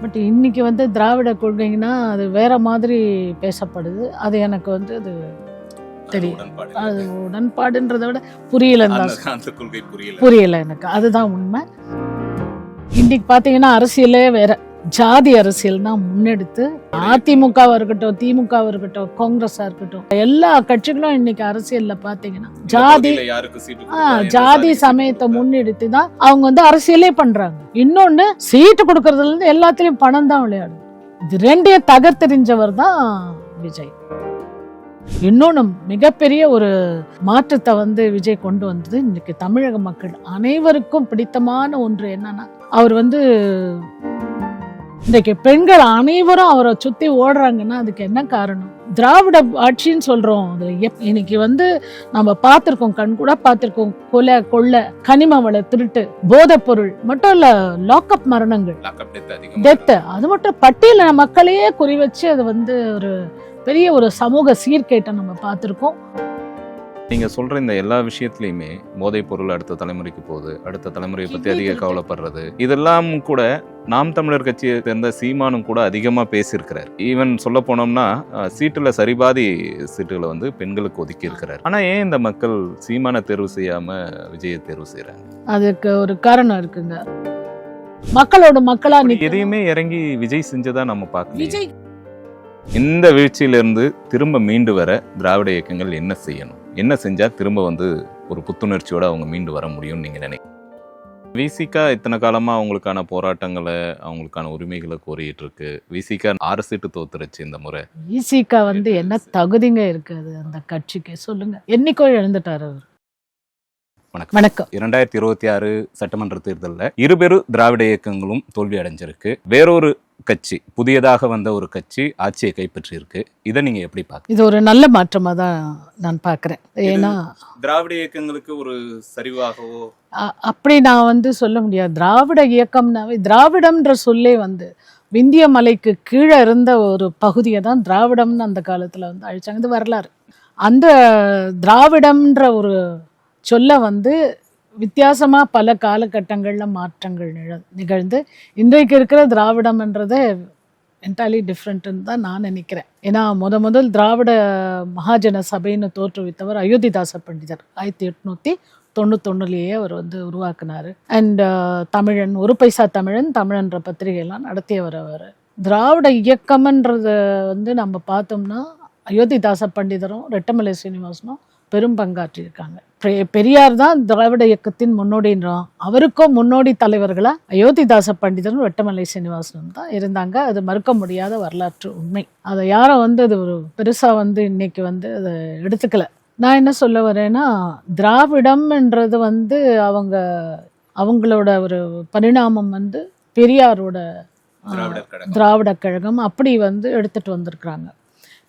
But இன்னைக்கு வந்து திராவிட கொள்கைன்னா அது வேற மாதிரி பேசப்படுது. அது எனக்கு வந்து அது தெரியும். அது உடன்பாடுன்றதை விட புரியல எனக்கு. அதுதான் உண்மை. இன்னைக்கு பார்த்தீங்கன்னா அரசியலே வேற, ஜாதி அரசியல் தான் முன்னெடுத்து அதிமுகவா இருக்கட்டும், திமுகவா இருக்கட்டும், காங்கிரஸா இருக்கட்டும், எல்லா கட்சிகளும் இன்னைக்கு அரசியல்ல பாத்தீங்கன்னா ஜாதி சமயத்தை முன்னெடுத்து தான் அவங்க வந்து அரசியலே பண்றாங்க. இன்னொன்னு சீட்டு கொடுக்கறதுல இருந்து எல்லாத்திலயும் பணம் தான் விளையாடும். இது ரெண்டையும் தகர்த்தெறிஞ்சவர் தான் விஜய். இன்னொன்னு மிகப்பெரிய ஒரு மாற்றத்தை வந்து விஜய் கொண்டு வந்தது. இன்னைக்கு தமிழக மக்கள் அனைவருக்கும் பிடித்தமான ஒன்று என்னன்னா, அவர் வந்து இன்றைக்கு பெண்கள் அனைவரும் அவரை சுத்தி ஓடுறாங்கன்னா அதுக்கு என்ன காரணம்? திராவிட ஆட்சின்னு சொல்றோம். இன்னைக்கு வந்து நம்ம பார்த்திருக்கோம், கண் கூட பார்த்திருக்கோம், கொலை, கனிம வள திருட்டு, போதைப் பொருள் மட்டும் இல்ல, லாக்அப் மரணங்கள், டெத், அது மட்டும் பட்டியல மக்களையே குறி வச்சு அது வந்து ஒரு பெரிய ஒரு சமூக சீர்கேட்டை நம்ம பார்த்திருக்கோம். நீங்க சொல்ற இந்த எல்லா விஷயத்திலயுமே போதைப் பொருள் அடுத்த தலைமுறைக்கு போகுது, அடுத்த தலைமுறையை பத்தி அதிக கவலைப்படுறது, இதெல்லாம் கூட நாம் தமிழர் கட்சியை சேர்ந்த சீமானும் கூட அதிகமா பேசியிருக்கிறார். ஈவன் சொல்ல போனோம்னா சீட்டுல சரிபாதி சீட்டுகளை வந்து பெண்களுக்கு ஒதுக்கி இருக்கிறார். ஆனா ஏன் இந்த மக்கள் சீமான தேர்வு செய்யாம விஜயை தேர்வு செய்யறாங்க? அதுக்கு ஒரு காரணம் இருக்குங்க. மக்களோட மக்களா எதையுமே இறங்கி விஜய் செஞ்சதா நம்ம பார்க்கணும். இந்த வீழ்ச்சியிலிருந்து திரும்ப மீண்டு வர திராவிட இயக்கங்கள் என்ன செய்யணும்? என்ன செஞ்சா திரும்ப வந்து ஒரு புத்துணர்ச்சியோட அவங்க மீண்டு வர முடியும்னு நீங்க நினைக்கிறீங்க? விசிகா இத்தனை காலமா அவங்களுக்கான போராட்டங்களை, அவங்களுக்கான உரிமைகளை கோரிட்டு இருக்கு. விசிகா 6 சீட்டு தோத்துருச்சு இந்த முறை. விசிகா வந்து என்ன தகுதிங்க இருக்காது அந்த கட்சிக்கு? சொல்லுங்க. என்னைக்கோ எழுந்துட்டாரு அவர். வணக்கம். 2026 சட்டமன்ற தேர்தலில் இருபெரு திராவிட இயக்கங்களும் தோல்வி அடைஞ்சிருக்கு. வேறொரு கட்சி, புதியதாக வந்த ஒரு கட்சி ஆட்சியை கைப்பற்றி இருக்கு. இதை நீங்க எப்படி பார்க்க? இது ஒரு நல்ல மாற்றமா தான் நான் பார்க்கிறேன். ஏன்னா திராவிட இயக்கங்களுக்கு ஒரு சரிவாகவோ அப்படி நான் வந்து சொல்ல முடியாது. திராவிட இயக்கம்னாவே, திராவிடம்ன்ற சொல்லே வந்து விந்திய மலைக்கு கீழே இருந்த ஒரு பகுதியை தான் திராவிடம்னு அந்த காலத்துல வந்து அழிச்சாங்க. இது வரலாறு. அந்த திராவிடம்ன்ற ஒரு சொல்ல வந்து வித்தியாசமா பல காலகட்டங்கள்ல மாற்றங்கள் நிகழ்ந்து இன்றைக்கு இருக்கிற திராவிடம்ன்றது என்டையர்லி டிஃப்ரெண்ட்னு தான் நான் நினைக்கிறேன். ஏன்னா முதல் திராவிட மகாஜன சபைன்னு தோற்றுவித்தவர் அயோத்திதாச பண்டிதர் 1891 அவர் வந்து உருவாக்குனாரு. அண்ட் தமிழன், ஒரு பைசா தமிழன்ற பத்திரிகையெல்லாம் நடத்தியவர் அவர். திராவிட இயக்கம்ன்றது வந்து நம்ம பார்த்தோம்னா அயோத்திதாச பண்டிதரும் ரெட்டமலை சீனிவாசனும் பெரும் பங்காற்றியிருக்காங்க. பெரியார் தான் திராவிட இயக்கத்தின் முன்னோடின்றோம். அவருக்கும் முன்னோடி தலைவர்களா அயோத்திதாச பண்டிதரும் ரெட்டமலை சீனிவாசனும் தான் இருந்தாங்க. அது மறுக்க முடியாத வரலாற்று உண்மை. அதை யாரும் வந்து அது ஒரு பெருசா வந்து இன்னைக்கு வந்து அதை எடுத்துக்கல. நான் என்ன சொல்ல வரேன்னா, திராவிடம்ன்றது வந்து அவங்களோட ஒரு பரிணாமம் வந்து பெரியாரோட திராவிட கழகம் அப்படி வந்து எடுத்துட்டு வந்திருக்கிறாங்க.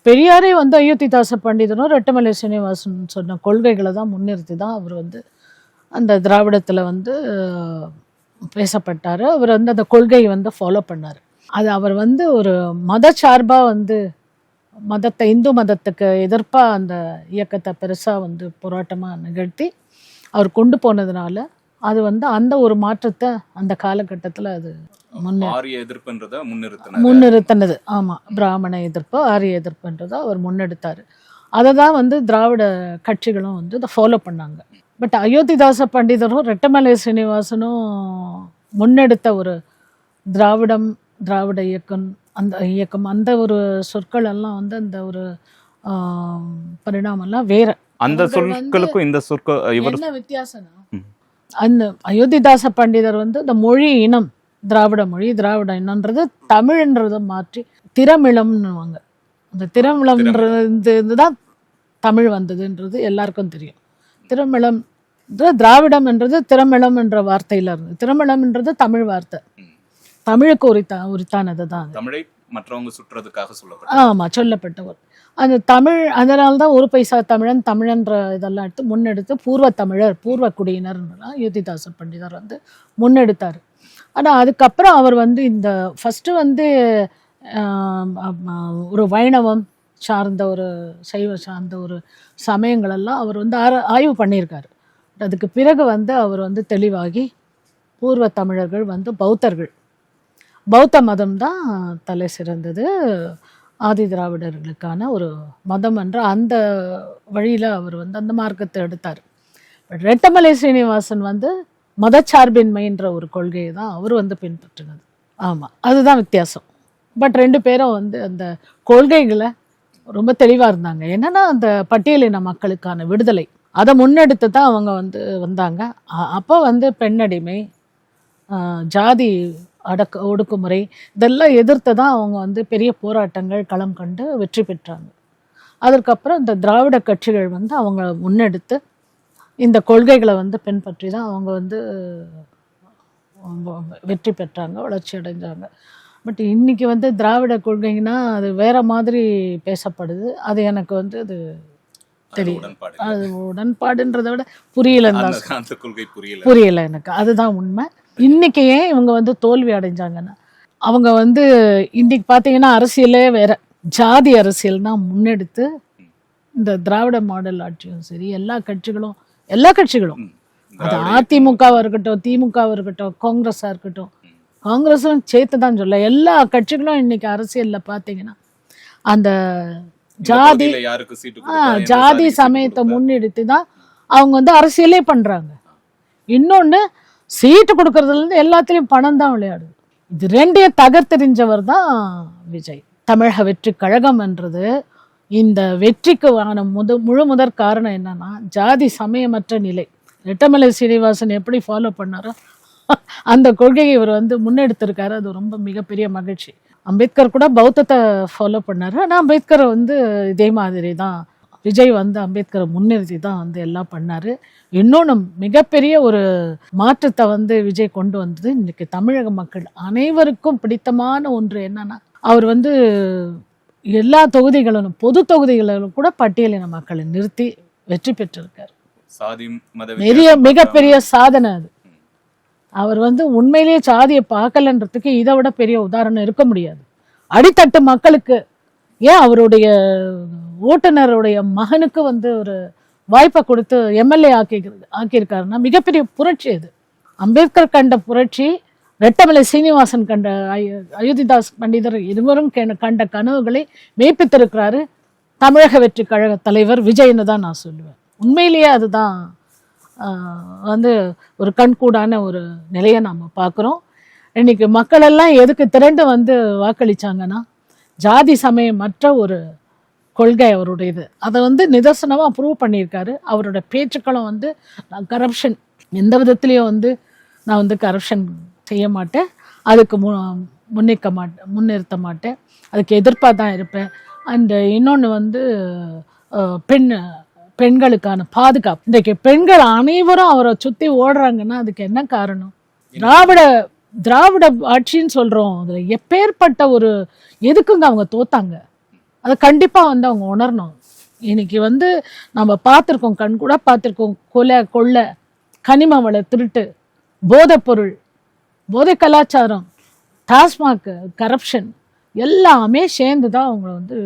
பெரியாரே வந்து அயோத்திதாச பண்டிதனும் ரெட்டமலை சீனிவாசன் சொன்ன கொள்கைகளை தான் முன்னிறுத்தி தான் அவர் வந்து அந்த திராவிடத்தில் வந்து பேசப்பட்டார். அவர் வந்து அந்த கொள்கையை வந்து ஃபாலோ பண்ணார். அது அவர் வந்து ஒரு மத சார்பாக வந்து மதத்தை, இந்து மதத்துக்கு எதிர்ப்பாக அந்த இயக்கத்தை பெருசாக வந்து போராட்டமாக நிகழ்த்தி அவர் கொண்டு போனதுனால அது வந்து அந்த ஒரு மாற்றத்தை அந்த காலகட்டத்தில் அது முன்னிறுத்தினது. ஆமா, பிராமண எதிர்ப்பு, ஆரிய எதிர்ப்புன்றதை அவர் முன்னெடுத்தாரு. அதை தான் வந்து திராவிட கட்சிகளும் வந்து அதை ஃபாலோ பண்ணாங்க. பட் அயோத்திதாச பண்டிதரும் ரெட்டமலை சீனிவாசனும் முன்னெடுத்த ஒரு திராவிட இயக்கம் அந்த ஒரு சொற்கள் எல்லாம் வந்து அந்த ஒரு பரிணாமம்லாம் வேற. அந்த சொற்களுக்கும் இந்த சொற்கள் என்ன வித்தியாசம்னா, அந்த அயோத்திதாச பண்டிதர் வந்து இந்த மொழி இனம், திராவிட மொழி, திராவிட இனம்ன்றது தமிழ்ன்றதை மாற்றி திரமிழம்னுவாங்க. அந்த திரமிழம்ன்றது தான் தமிழ் வந்ததுன்றது எல்லாருக்கும் தெரியும். திரமிழம் திராவிடம் என்றது திரமிழம் என்ற வார்த்தையில இருந்து, திரமிழம்ன்றது தமிழ் வார்த்தை, தமிழுக்கு உரித்தானது தான். தமிழை மற்றவங்க சுற்றுறதுக்காக சொல்லப்பட்டவர் அந்த தமிழ். அதனால தான் ஒரு பைசா தமிழன்ற இதெல்லாம் எடுத்து முன்னெடுத்து பூர்வ தமிழர், பூர்வ குடியினர் அயோத்திதாச பண்டிதர் வந்து முன்னெடுத்தார். ஆனால் அதுக்கப்புறம் அவர் வந்து இந்த ஃபஸ்ட்டு வந்து ஒரு வைணவம் சார்ந்த ஒரு சைவ சார்ந்த ஒரு சமயங்களெல்லாம் அவர் வந்து ஆய்வு பண்ணியிருக்காரு. அதுக்கு பிறகு வந்து அவர் வந்து தெளிவாகி பூர்வ தமிழர்கள் வந்து பௌத்தர்கள், பௌத்த மதம் தான் தலை சிறந்தது, ஆதி திராவிடர்களுக்கான ஒரு மதம் என்ற அந்த வழியில் அவர் வந்து அந்த மார்க்கத்தை எடுத்தார். பட் ரெட்டமலை சீனிவாசன் வந்து மதச்சார்பின்மைன்ற ஒரு கொள்கையை தான் அவர் வந்து பின்பற்றினது. ஆமாம், அதுதான் வித்தியாசம். பட் ரெண்டு பேரும் வந்து அந்த கொள்கைகளை ரொம்ப தெளிவாக இருந்தாங்க. என்னன்னா அந்த பட்டியலின மக்களுக்கான விடுதலை அதை முன்னெடுத்து தான் அவங்க வந்து வந்தாங்க. அப்போ வந்து பெண்ணடிமை, ஜாதி ஒடுக்குமுறை இதெல்லாம் எதிர்த்து தான் அவங்க வந்து பெரிய போராட்டங்கள் களம் கண்டு வெற்றி பெற்றாங்க. அதற்கப்புறம் இந்த திராவிட கட்சிகள் வந்து அவங்க முன்னெடுத்து இந்த கொள்கைகளை வந்து பின்பற்றி தான் அவங்க வந்து வெற்றி பெற்றாங்க, வளர்ச்சி அடைஞ்சாங்க. பட் இன்னைக்கு வந்து திராவிட கொள்கைன்னா அது வேற மாதிரி பேசப்படுது. அது எனக்கு வந்து அது தெரியும், அது உடன்பாடுன்றதை விட புரியல எனக்கு, அதுதான் உண்மை. இன்னைக்கு ஏன் இவங்க வந்து தோல்வி அடைஞ்சாங்கன்னா, அவங்க வந்து இன்னைக்கு பார்த்தீங்கன்னா அரசியலே வேற, ஜாதி அரசியல் தான் முன்னெடுத்து இந்த திராவிட மாடல் ஆட்சியும் சரி எல்லா கட்சிகளும் அது அதிமுகவா இருக்கட்டும், திமுகவா இருக்கட்டும், காங்கிரஸா இருக்கட்டும், காங்கிரஸும் சேர்த்து தான் சொல்ல, எல்லா கட்சிகளும் இன்னைக்கு அரசியல்ல பார்த்தீங்கன்னா அந்த ஜாதி சமயத்தை முன்னெடுத்து தான் அவங்க வந்து அரசியலே பண்றாங்க. இன்னொன்னு, சீட்டு கொடுக்கறதுல இருந்து எல்லாத்திலையும் பணம் தான் விளையாடுது. இது ரெண்டையும் தகர்த்தெறிஞ்சவர் தான் விஜய். தமிழக வெற்றி கழகம் என்றது இந்த வெற்றிக்கு முழு முதற் காரணம் என்னன்னா ஜாதி சமயமற்ற நிலை. ரெட்டமலை சீனிவாசன் எப்படி ஃபாலோ பண்ணாரோ அந்த கொள்கையை இவர் வந்து முன்னெடுத்திருக்காரு. அது ரொம்ப மிகப்பெரிய மகிழ்ச்சி. அம்பேத்கர் கூட பௌத்தத்தை ஃபாலோ பண்ணாரு. ஆனால் அம்பேத்கரை வந்து இதே மாதிரி தான் விஜய் வந்து அம்பேத்கரை முன்னிறுத்தி தான் வந்து எல்லாம் பண்ணாரு. இன்னொன்று மிகப்பெரிய ஒரு மாற்றத்தை வந்து விஜய் கொண்டு வந்தது. இன்னைக்கு தமிழக மக்கள் அனைவருக்கும் பிடித்தமான ஒன்று என்னன்னா, அவர் வந்து எல்லா தொகுதிகளிலும் பொது தொகுதிகளிலும் கூட பட்டியலின மக்களை நிறுத்தி வெற்றி பெற்றிருக்காரு. மிகப்பெரிய சாதனை அது. அவர் வந்து உண்மையிலேயே சாதியை பார்க்கலன்றதுக்கு இதை விட பெரிய உதாரணம் இருக்க முடியாது. அடித்தட்டு மக்களுக்கு ஏன் அவருடைய ஓட்டுநருடைய மகனுக்கு வந்து ஒரு வாய்ப்பை கொடுத்து எம்எல்ஏ ஆக்கியிருக்காருன்னா மிகப்பெரிய புரட்சி அது. அம்பேத்கர் கண்ட புரட்சி, ரெட்டமலை சீனிவாசன் கண்ட, அயோத்திதாஸ் பண்டிதர் இருவரும் கண்ட கனவுகளை மெய்ப்பித்திருக்கிறாரு தமிழக வெற்றி கழக தலைவர் விஜய்னு தான் நான் சொல்லுவேன். உண்மையிலேயே அதுதான் வந்து ஒரு கண்கூடான ஒரு நிலையை நாம் பார்க்குறோம். இன்னைக்கு மக்கள் எல்லாம் எதுக்கு திரண்டு வந்து வாக்களிச்சாங்கன்னா, ஜாதி சமயம் மற்ற ஒரு கொள்கை அவருடையது. அதை வந்து நிதர்சனமாக ப்ரூவ் பண்ணியிருக்காரு. அவரோட பேச்சுக்களும் வந்து நான் கரப்ஷன் எந்த விதத்துலேயும் வந்து நான் வந்து கரப்ஷன் செய்ய மாட்டேன், அதுக்கு முன்னிறுத்த மாட்டேன், அதுக்கு எதிர்ப்பாக தான் இருப்பேன். அண்டு இன்னொன்று வந்து பெண்களுக்கான பாதுகாப்பு. இன்றைக்கு பெண்கள் அனைவரும் அவரை சுற்றி ஓடுறாங்கன்னா அதுக்கு என்ன காரணம்? திராவிட ஆட்சின்னு சொல்கிறோம். அதில் எப்பேற்பட்ட ஒரு எதுக்குங்க அவங்க தோத்தாங்க, அதை கண்டிப்பாக வந்து அவங்க உணரணும். இன்னைக்கு வந்து நம்ம பார்த்துருக்கோம், கண்கூட பார்த்துருக்கோம், கொள்ளை, கனிம வள திருட்டு, போதைப்பொருள், போதை கலாச்சாரம், டாஸ்மாக், கரப்ஷன் எல்லாமே சேர்ந்து தான் அவங்கள வந்து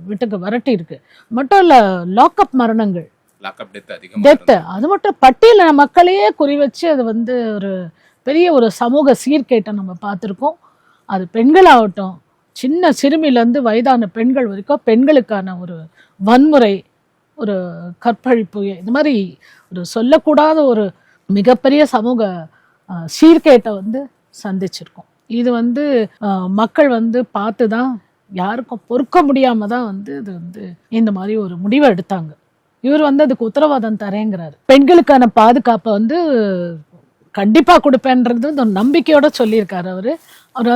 வீட்டுக்கு விரட்டி இருக்கு. மட்டும் இல்லை, லாக்அப் மரணங்கள், டெத்து, அது மட்டும் பட்டியலின மக்களையே குறி வச்சு அது வந்து ஒரு பெரிய ஒரு சமூக சீர்கேட்டை நம்ம பார்த்துருக்கோம். அது பெண்களாகட்டும், சின்ன சிறுமியிலேருந்து வயதான பெண்கள் வரைக்கும் பெண்களுக்கான ஒரு வன்முறை, ஒரு கற்பழிப்பு, இந்த மாதிரி ஒரு சொல்லக்கூடாத ஒரு மிகப்பெரிய சமூக சீர்கேட்டை வந்து சந்திச்சிருக்கோம். இது வந்து மக்கள் வந்து பார்த்து தான் யாருக்கும் பொறுக்க முடியாமல் தான் வந்து இது வந்து இந்த மாதிரி ஒரு முடிவை எடுத்தாங்க. இவர் வந்து அதுக்கு உத்தரவாதம் தரேங்கிறாரு. பெண்களுக்கான பாதுகாப்பை வந்து கண்டிப்பாக கொடுப்பேன்றது ஒரு நம்பிக்கையோட சொல்லியிருக்காரு அவர்.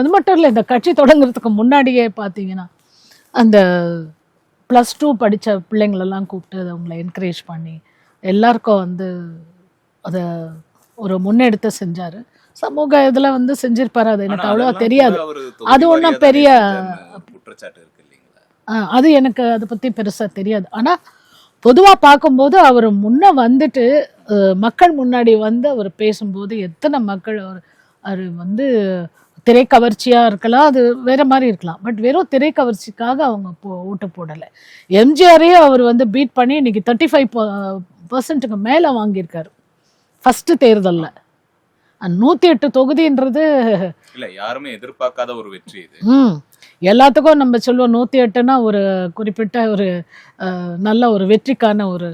அது மட்டும் இல்லை, இந்த கட்சி தொடங்குறதுக்கு முன்னாடியே பார்த்தீங்கன்னா அந்த +2 படித்த பிள்ளைங்களெல்லாம் கூப்பிட்டு அதை அவங்கள என்கரேஜ் பண்ணி எல்லாருக்கும் வந்து அதை ஒரு முன்னெடுத்து செஞ்சார். சமூக இதில் வந்து செஞ்சிருப்பாரு, அது எனக்கு அவ்வளோவா தெரியாது. அது ஒன்றும் பெரிய அது எனக்கு அதை பற்றி பெருசாக தெரியாது. ஆனால் பொதுவாக பார்க்கும்போது அவர் முன்ன வந்துட்டு மக்கள் முன்னாடி வந்து அவர் பேசும்போது எத்தனை மக்கள் அவர் வந்து திரைக்கவர்ச்சியாக இருக்கலாம், அது வேற மாதிரி இருக்கலாம், பட் வெறும் திரைக்கவர்ச்சிக்காக அவங்க ஓட்டு போடலை. எம்ஜிஆரே அவர் வந்து பீட் பண்ணி இன்னைக்கு 35% மேலே வாங்கியிருக்காரு ஃபஸ்ட்டு தேர்தலில். 108 தொகுதின்றது இல்ல யாருமே எதிர்பார்க்காத ஒரு வெற்றி இது. எல்லாத்துக்கும் நம்ம சொல்லுவோம் 108னா ஒரு குறிப்பிட்ட ஒரு நல்ல ஒரு வெற்றிக்கான ஒரு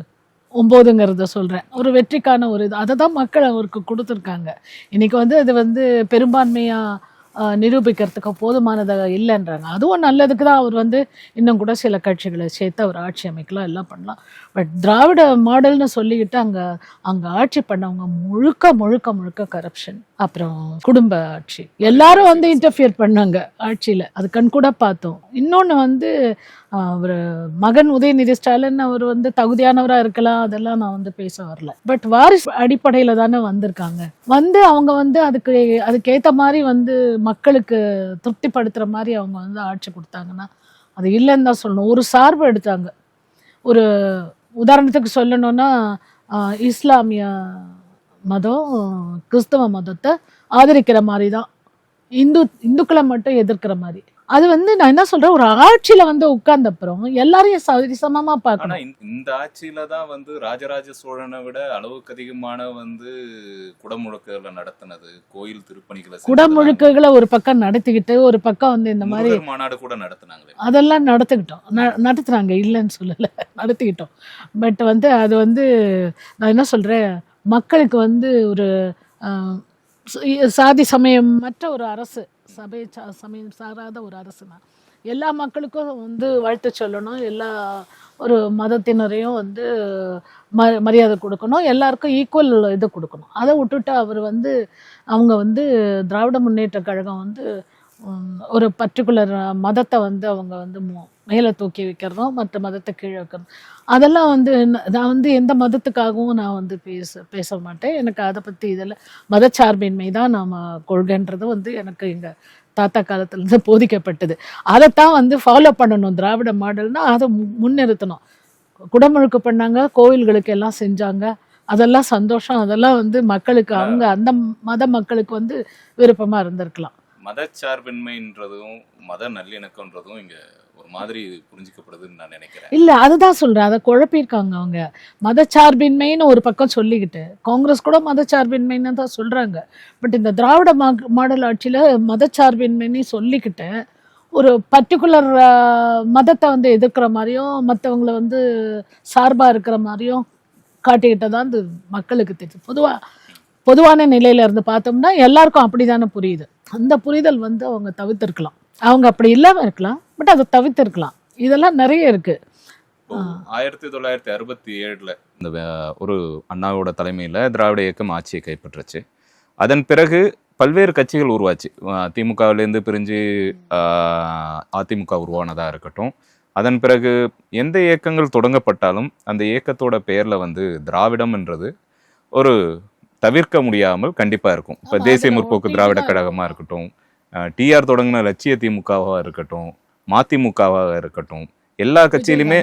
9ங்கிறத சொல்கிறேன், ஒரு வெற்றிக்கான ஒரு இது. அதை தான் மக்கள் அவருக்கு கொடுத்துருக்காங்க. இன்னைக்கு வந்து அது வந்து பெரும்பான்மையாக நிரூபிக்கிறதுக்கு போதுமானதாக இல்லைன்றாங்க. அதுவும் நல்லதுக்கு தான். அவர் வந்து இன்னும் கூட சில கட்சிகளை சேர்த்து அவர் ஆட்சி அமைக்கலாம், எல்லாம் பண்ணலாம். பட் திராவிட மாடல்னு சொல்லிக்கிட்டு அங்கே ஆட்சி பண்ணவங்க முழுக்க முழுக்க முழுக்க கரப்ஷன், அப்புறம் குடும்ப ஆட்சி, எல்லாரும் வந்து இன்டர்ஃபியர் பண்ணாங்க ஆட்சியில். அது கண் கூட பார்த்தோம். இன்னொன்று வந்து அவர் மகன் உதயநிதி ஸ்டாலின் அவர் வந்து தகுதியானவராக இருக்கலாம், அதெல்லாம் நான் வந்து பேச வரல. பட் வாரிசு அடிப்படையில் தானே வந்திருக்காங்க. வந்து அவங்க வந்து அதுக்கேற்ற மாதிரி வந்து மக்களுக்கு திருப்திப்படுத்துகிற மாதிரி அவங்க வந்து ஆட்சி கொடுத்தாங்கன்னா அது இல்லைன்னு தான் சொல்லணும். ஒரு சார்பு எடுத்தாங்க. ஒரு உதாரணத்துக்கு சொல்லணும்னா இஸ்லாமிய மதம் கிறிஸ்தவ மதத்தை ஆதரிக்கிற மாதிரி தான், இந்துக்களை மட்டும் எதிர்க்கிற மாதிரி. அது வந்து நான் என்ன சொல்றேன், ஒரு ஆட்சியில வந்து உட்கார்ந்த அப்புறம் எல்லாரையும் சரிசமமா பார்க்கணும். இந்த ஆட்சியில தான் வந்து ராஜராஜ சோழனை விட அளவுக்கு அதிகமான வந்து குடமுழுக்குகளை நடத்தினது, கோயில் திருப்பணிகளை குடமுழுக்குகளை ஒரு பக்கம் நடத்திக்கிட்டு ஒரு பக்கம் வந்து இந்த மாதிரி மாநாடு கூட நடத்தினாங்களே, அதெல்லாம் நடத்துனாங்க, இல்லைன்னு சொல்லல, நடத்திக்கிட்டோம். பட் வந்து அது வந்து நான் என்ன சொல்றேன், மக்களுக்கு வந்து ஒரு சாதி சமயம் மற்ற ஒரு அரசு, சமயம் சாராத ஒரு அரசுனா எல்லா மக்களுக்கும் வந்து வாழ்த்து சொல்லணும், எல்லா ஒரு மதத்தினரையும் வந்து மரியாதை கொடுக்கணும், எல்லாருக்கும் ஈக்குவல் இது கொடுக்கணும். அதை விட்டுட்டு அவர் வந்து அவங்க வந்து திராவிட முன்னேற்ற கழகம் வந்து ஒரு பர்டிகுலர் மதத்தை வந்து அவங்க வந்து மேலே தூக்கி வைக்கிறதும் மற்ற மதத்தை கீழே வைக்கிறதும், அதெல்லாம் வந்து நான் வந்து எந்த மதத்துக்காகவும் நான் வந்து பேச மாட்டேன். எனக்கு அதை பற்றி இதில் மதச்சார்பின்மை தான் நாம் கொள்கைன்றது வந்து எனக்கு எங்கள் தாத்தா காலத்துலேருந்து போதிக்கப்பட்டது. அதைத்தான் வந்து ஃபாலோ பண்ணணும். திராவிட மாடல்னா அதை முன்னிறுத்தணும். குடமுழுக்கு பண்ணாங்க, கோவில்களுக்கு எல்லாம் செஞ்சாங்க, அதெல்லாம் சந்தோஷம். அதெல்லாம் வந்து மக்களுக்கு அவங்க அந்த மத மக்களுக்கு வந்து விருப்பமாக இருந்திருக்கலாம். மதச்சார்பின்மைன்றதும் மத நல்லிணக்கம்ன்றதும் இங்க ஒரு மாதிரி புரிஞ்சிக்கப்படுதுன்னு நான் நினைக்கிறேன். இல்ல, அதுதான் சொல்றேன், அதை குழப்பியிருக்காங்க அவங்க. மதச்சார்பின்மைன்னு ஒரு பக்கம் சொல்லிக்கிட்டு காங்கிரஸ் கூட மதச்சார்பின்மைன்னு தான் சொல்றாங்க. பட் இந்த திராவிட மாடல் ஆட்சியில மதச்சார்பின்மைன்னு சொல்லிக்கிட்டு ஒரு பர்டிகுலர் மதத்தை வந்து எதிர்க்கிற மாதிரியும் மற்றவங்களை வந்து சார்பா இருக்கிற மாதிரியும் காட்டிக்கிட்டதான் அது மக்களுக்கு தெரியும். பொதுவான நிலையில இருந்து பார்த்தோம்னா எல்லாருக்கும் அப்படிதானே புரியுது. அந்த புரிதல் வந்து அவங்க தவிர்த்திருக்கலாம். அவங்க அப்படி இல்லாம இருக்கலாம், பட் அதை தவிர்த்திருக்கலாம். இதெல்லாம் நிறைய இருக்கு. 1967 இந்த ஒரு அண்ணாவோட தலைமையில திராவிட இயக்கம் ஆட்சியை கைப்பற்றுச்சு. அதன் பிறகு பல்வேறு கட்சிகள் உருவாச்சு. திமுகவிலேருந்து பிரிஞ்சு அதிமுக உருவானதா இருக்கட்டும். அதன் பிறகு எந்த இயக்கங்கள் தொடங்கப்பட்டாலும் அந்த இயக்கத்தோட பெயர்ல வந்து திராவிடம் என்றது ஒரு தவிர்க்க முடியாமல் கண்டிப்பா இருக்கும். இப்ப தேசிய முற்போக்கு திராவிட கழகமா இருக்கட்டும், டிஆர் தொடங்கின லட்சிய திமுகவா இருக்கட்டும், மதிமுகவாக இருக்கட்டும், எல்லா கட்சியிலுமே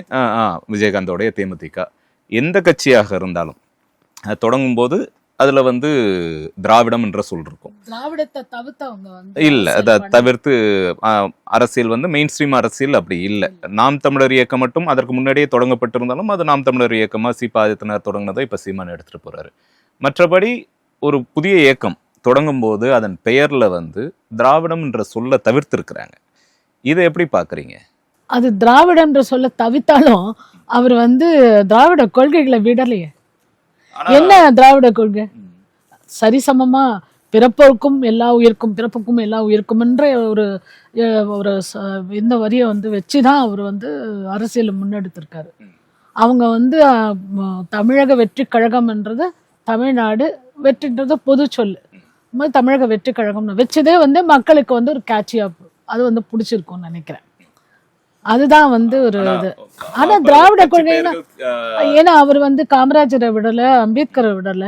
விஜயகாந்தோடைய தேமுதிக, எந்த கட்சியாக இருந்தாலும் தொடங்கும் போது அதுல வந்து திராவிடம் என்ற சொல் இருக்கும். திராவிடத்தை தவிர்த்தவங்க வந்து இல்ல, அதை தவிர்த்து அரசியல் வந்து மெயின் ஸ்ட்ரீம் அரசியல் அப்படி இல்லை. நாம் தமிழர் இயக்கம் மட்டும் அதற்கு முன்னாடியே தொடங்கப்பட்டிருந்தாலும் அது நாம் தமிழர் இயக்கமா ஆதித்தனார் தொடங்கினதை இப்ப சீமான் எடுத்துட்டு போறாரு. மற்றபடி ஒரு புதிய இயக்கம் தொடங்கும் போது அதன் பெயர்ல வந்து திராவிடம் என்ற சொல்ல தவிர்த்திருக்கிறாங்க. இதை எப்படி பாக்குறீங்க? அது திராவிடம் என்ற சொல்ல தவிர்த்தாலும் அவர் வந்து திராவிட கொள்கைகளை விடலையே. என்ன திராவிட கொள்கை? சரிசமமா பிறப்புக்கும் எல்லா உயிருக்கும் என்ற ஒரு இந்த வரியை வந்து வச்சுதான் அவர் வந்து அரசியலை முன்னெடுத்திருக்காரு. அவங்க வந்து தமிழக வெற்றி கழகம்ன்றது தமிழ்நாடு வெற்றின்றது பொது சொல்லு, தமிழக வெற்றி கழகம்னு வச்சதே வந்து மக்களுக்கு வந்து ஒரு கேட்சியா அது வந்து பிடிச்சிருக்கும்னு நினைக்கிறேன். அதுதான் வந்து ஒரு இது. ஆனா திராவிட கொள்கைன்னா ஏன்னா அவர் வந்து காமராஜரை விடல, அம்பேத்கரை விடல,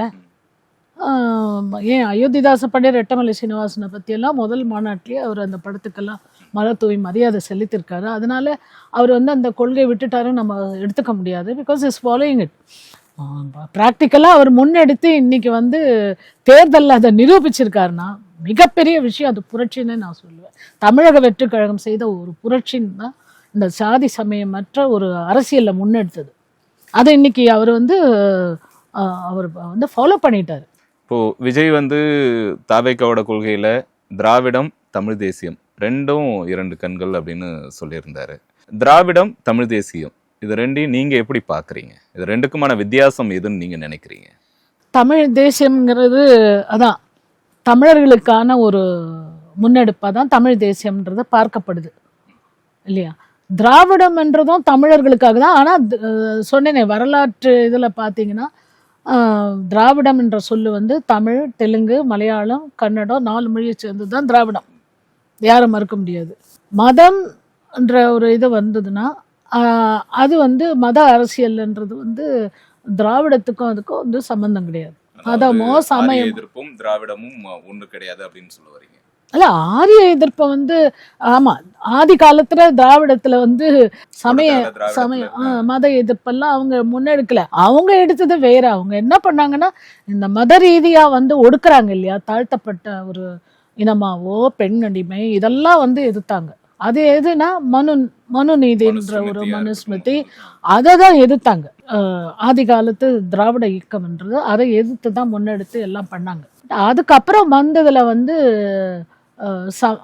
ஏன் அயோத்திதாச பண்டிதர் ரெட்டமலை சீனிவாசனை பத்தி எல்லாம் முதல் மாநாட்டிலேயே அவர் அந்த படத்துக்கெல்லாம் மலர் தூவி மரியாதை செலுத்திருக்காரு. அதனால அவர் வந்து அந்த கொள்கையை விட்டுட்டாருன்னு நம்ம எடுத்துக்க முடியாது. Because is following it. ப்ராக்டிக்கலாக அவர் முன்னெடுத்து இன்னைக்கு வந்து தேர்தலில் அதை நிரூபிச்சிருக்காருன்னா மிகப்பெரிய விஷயம். அது புரட்சின்னு நான் சொல்லுவேன். தமிழக வெற்றி கழகம் செய்த ஒரு புரட்சின்னு தான் இந்த சாதி சமயமற்ற ஒரு அரசியலில் முன்னெடுத்தது. அதை இன்னைக்கு அவர் வந்து ஃபாலோ பண்ணிட்டாரு. இப்போ விஜய் வந்து தாவேக்காவோட கொள்கையில திராவிடம் தமிழ் தேசியம் ரெண்டும் இரண்டு கண்கள் அப்படின்னு சொல்லியிருந்தாரு. திராவிடம் தமிழ் தேசியம் இது ரெண்டையும் நீங்க எப்படி பாக்குறீங்க? இது ரெண்டுக்குமான வித்தியாசம் எதுன்னு நீங்க நினைக்கிறீங்க? தமிழ் தேசியம்ங்கிறது அதான் தமிழர்களுக்கான ஒரு முன்னெடுப்பாக தான் தமிழ் தேசியம்ன்றது பார்க்கப்படுது இல்லையா? திராவிடம்ன்றதும் தமிழர்களுக்காக தான். ஆனால் சொன்னேனே வரலாற்று இதில் பார்த்தீங்கன்னா திராவிடம் என்ற சொல்லு வந்து தமிழ், தெலுங்கு, மலையாளம், கன்னடம் 4 மொழியை சேர்ந்து தான் திராவிடம். யாரும் மறுக்க முடியாது. மதம் என்ற ஒரு இது வந்ததுன்னா அது வந்து மத அரசியல்ன்றது வந்து திராவிடத்துக்கும் அதுக்கும் வந்து சம்பந்தம் கிடையாது. மதமோ சமயம் எதிர்ப்பும் திராவிடமும் ஒண்ணு கிடையாது அப்படின்னு சொல்ல வரீங்க? அல்ல, ஆரிய எதிர்ப்பை வந்து ஆமா ஆதி காலத்துல திராவிடத்துல வந்து மத எதிர்ப்பெல்லாம் அவங்க முன்னெடுக்கல. அவங்க எடுத்தது வேற. அவங்க என்ன பண்ணாங்கன்னா இந்த மத ரீதியா வந்து ஒடுக்குறாங்க இல்லையா, தாழ்த்தப்பட்ட ஒரு இனமாவோ பெண் அடிமை இதெல்லாம் வந்து எதிர்த்தாங்க. அது எதுனா மனு நீதின்ற ஒரு மனுஸ்மிருதி அதை தான் எதிர்த்தாங்க. ஆதி காலத்து திராவிட இயக்கம்ன்றது அதை எதிர்த்து தான் முன்னெடுத்து எல்லாம் பண்ணாங்க. அதுக்கப்புறம் வந்ததுல வந்து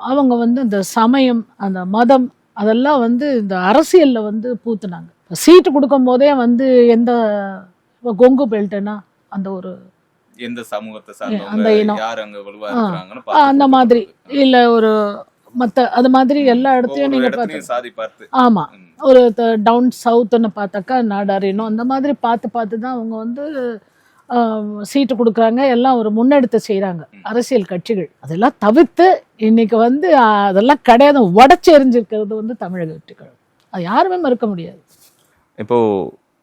அவங்க வந்து இந்த சமயம் அந்த மதம் அதெல்லாம் வந்து இந்த அரசியல்ல வந்து பூத்துனாங்க. சீட்டு கொடுக்கும் போதே வந்து எந்த கொங்கு பெல்ட்னா அந்த ஒரு எந்த சமூகத்தை அந்த இனம் அந்த மாதிரி இல்ல ஒரு மத்த அது மாதிரி எல்லா இடத்தையும் நீங்க பார்த்து ஆமா ஒரு டவுன் சவுத்ன்னு பார்த்தாக்கா நாடார் இனம் அந்த மாதிரி பார்த்து தான் அவங்க வந்து சீட்டு கொடுக்குறாங்க. எல்லாம் ஒரு முன்னெடுத்து செய்கிறாங்க அரசியல் கட்சிகள். அதெல்லாம் தவிர்த்து இன்னைக்கு வந்து அதெல்லாம் கிடையாது, உடச்சி எறிஞ்சிருக்கிறது வந்து தமிழக வெற்றிகள். அது யாருமே மறுக்க முடியாது. இப்போ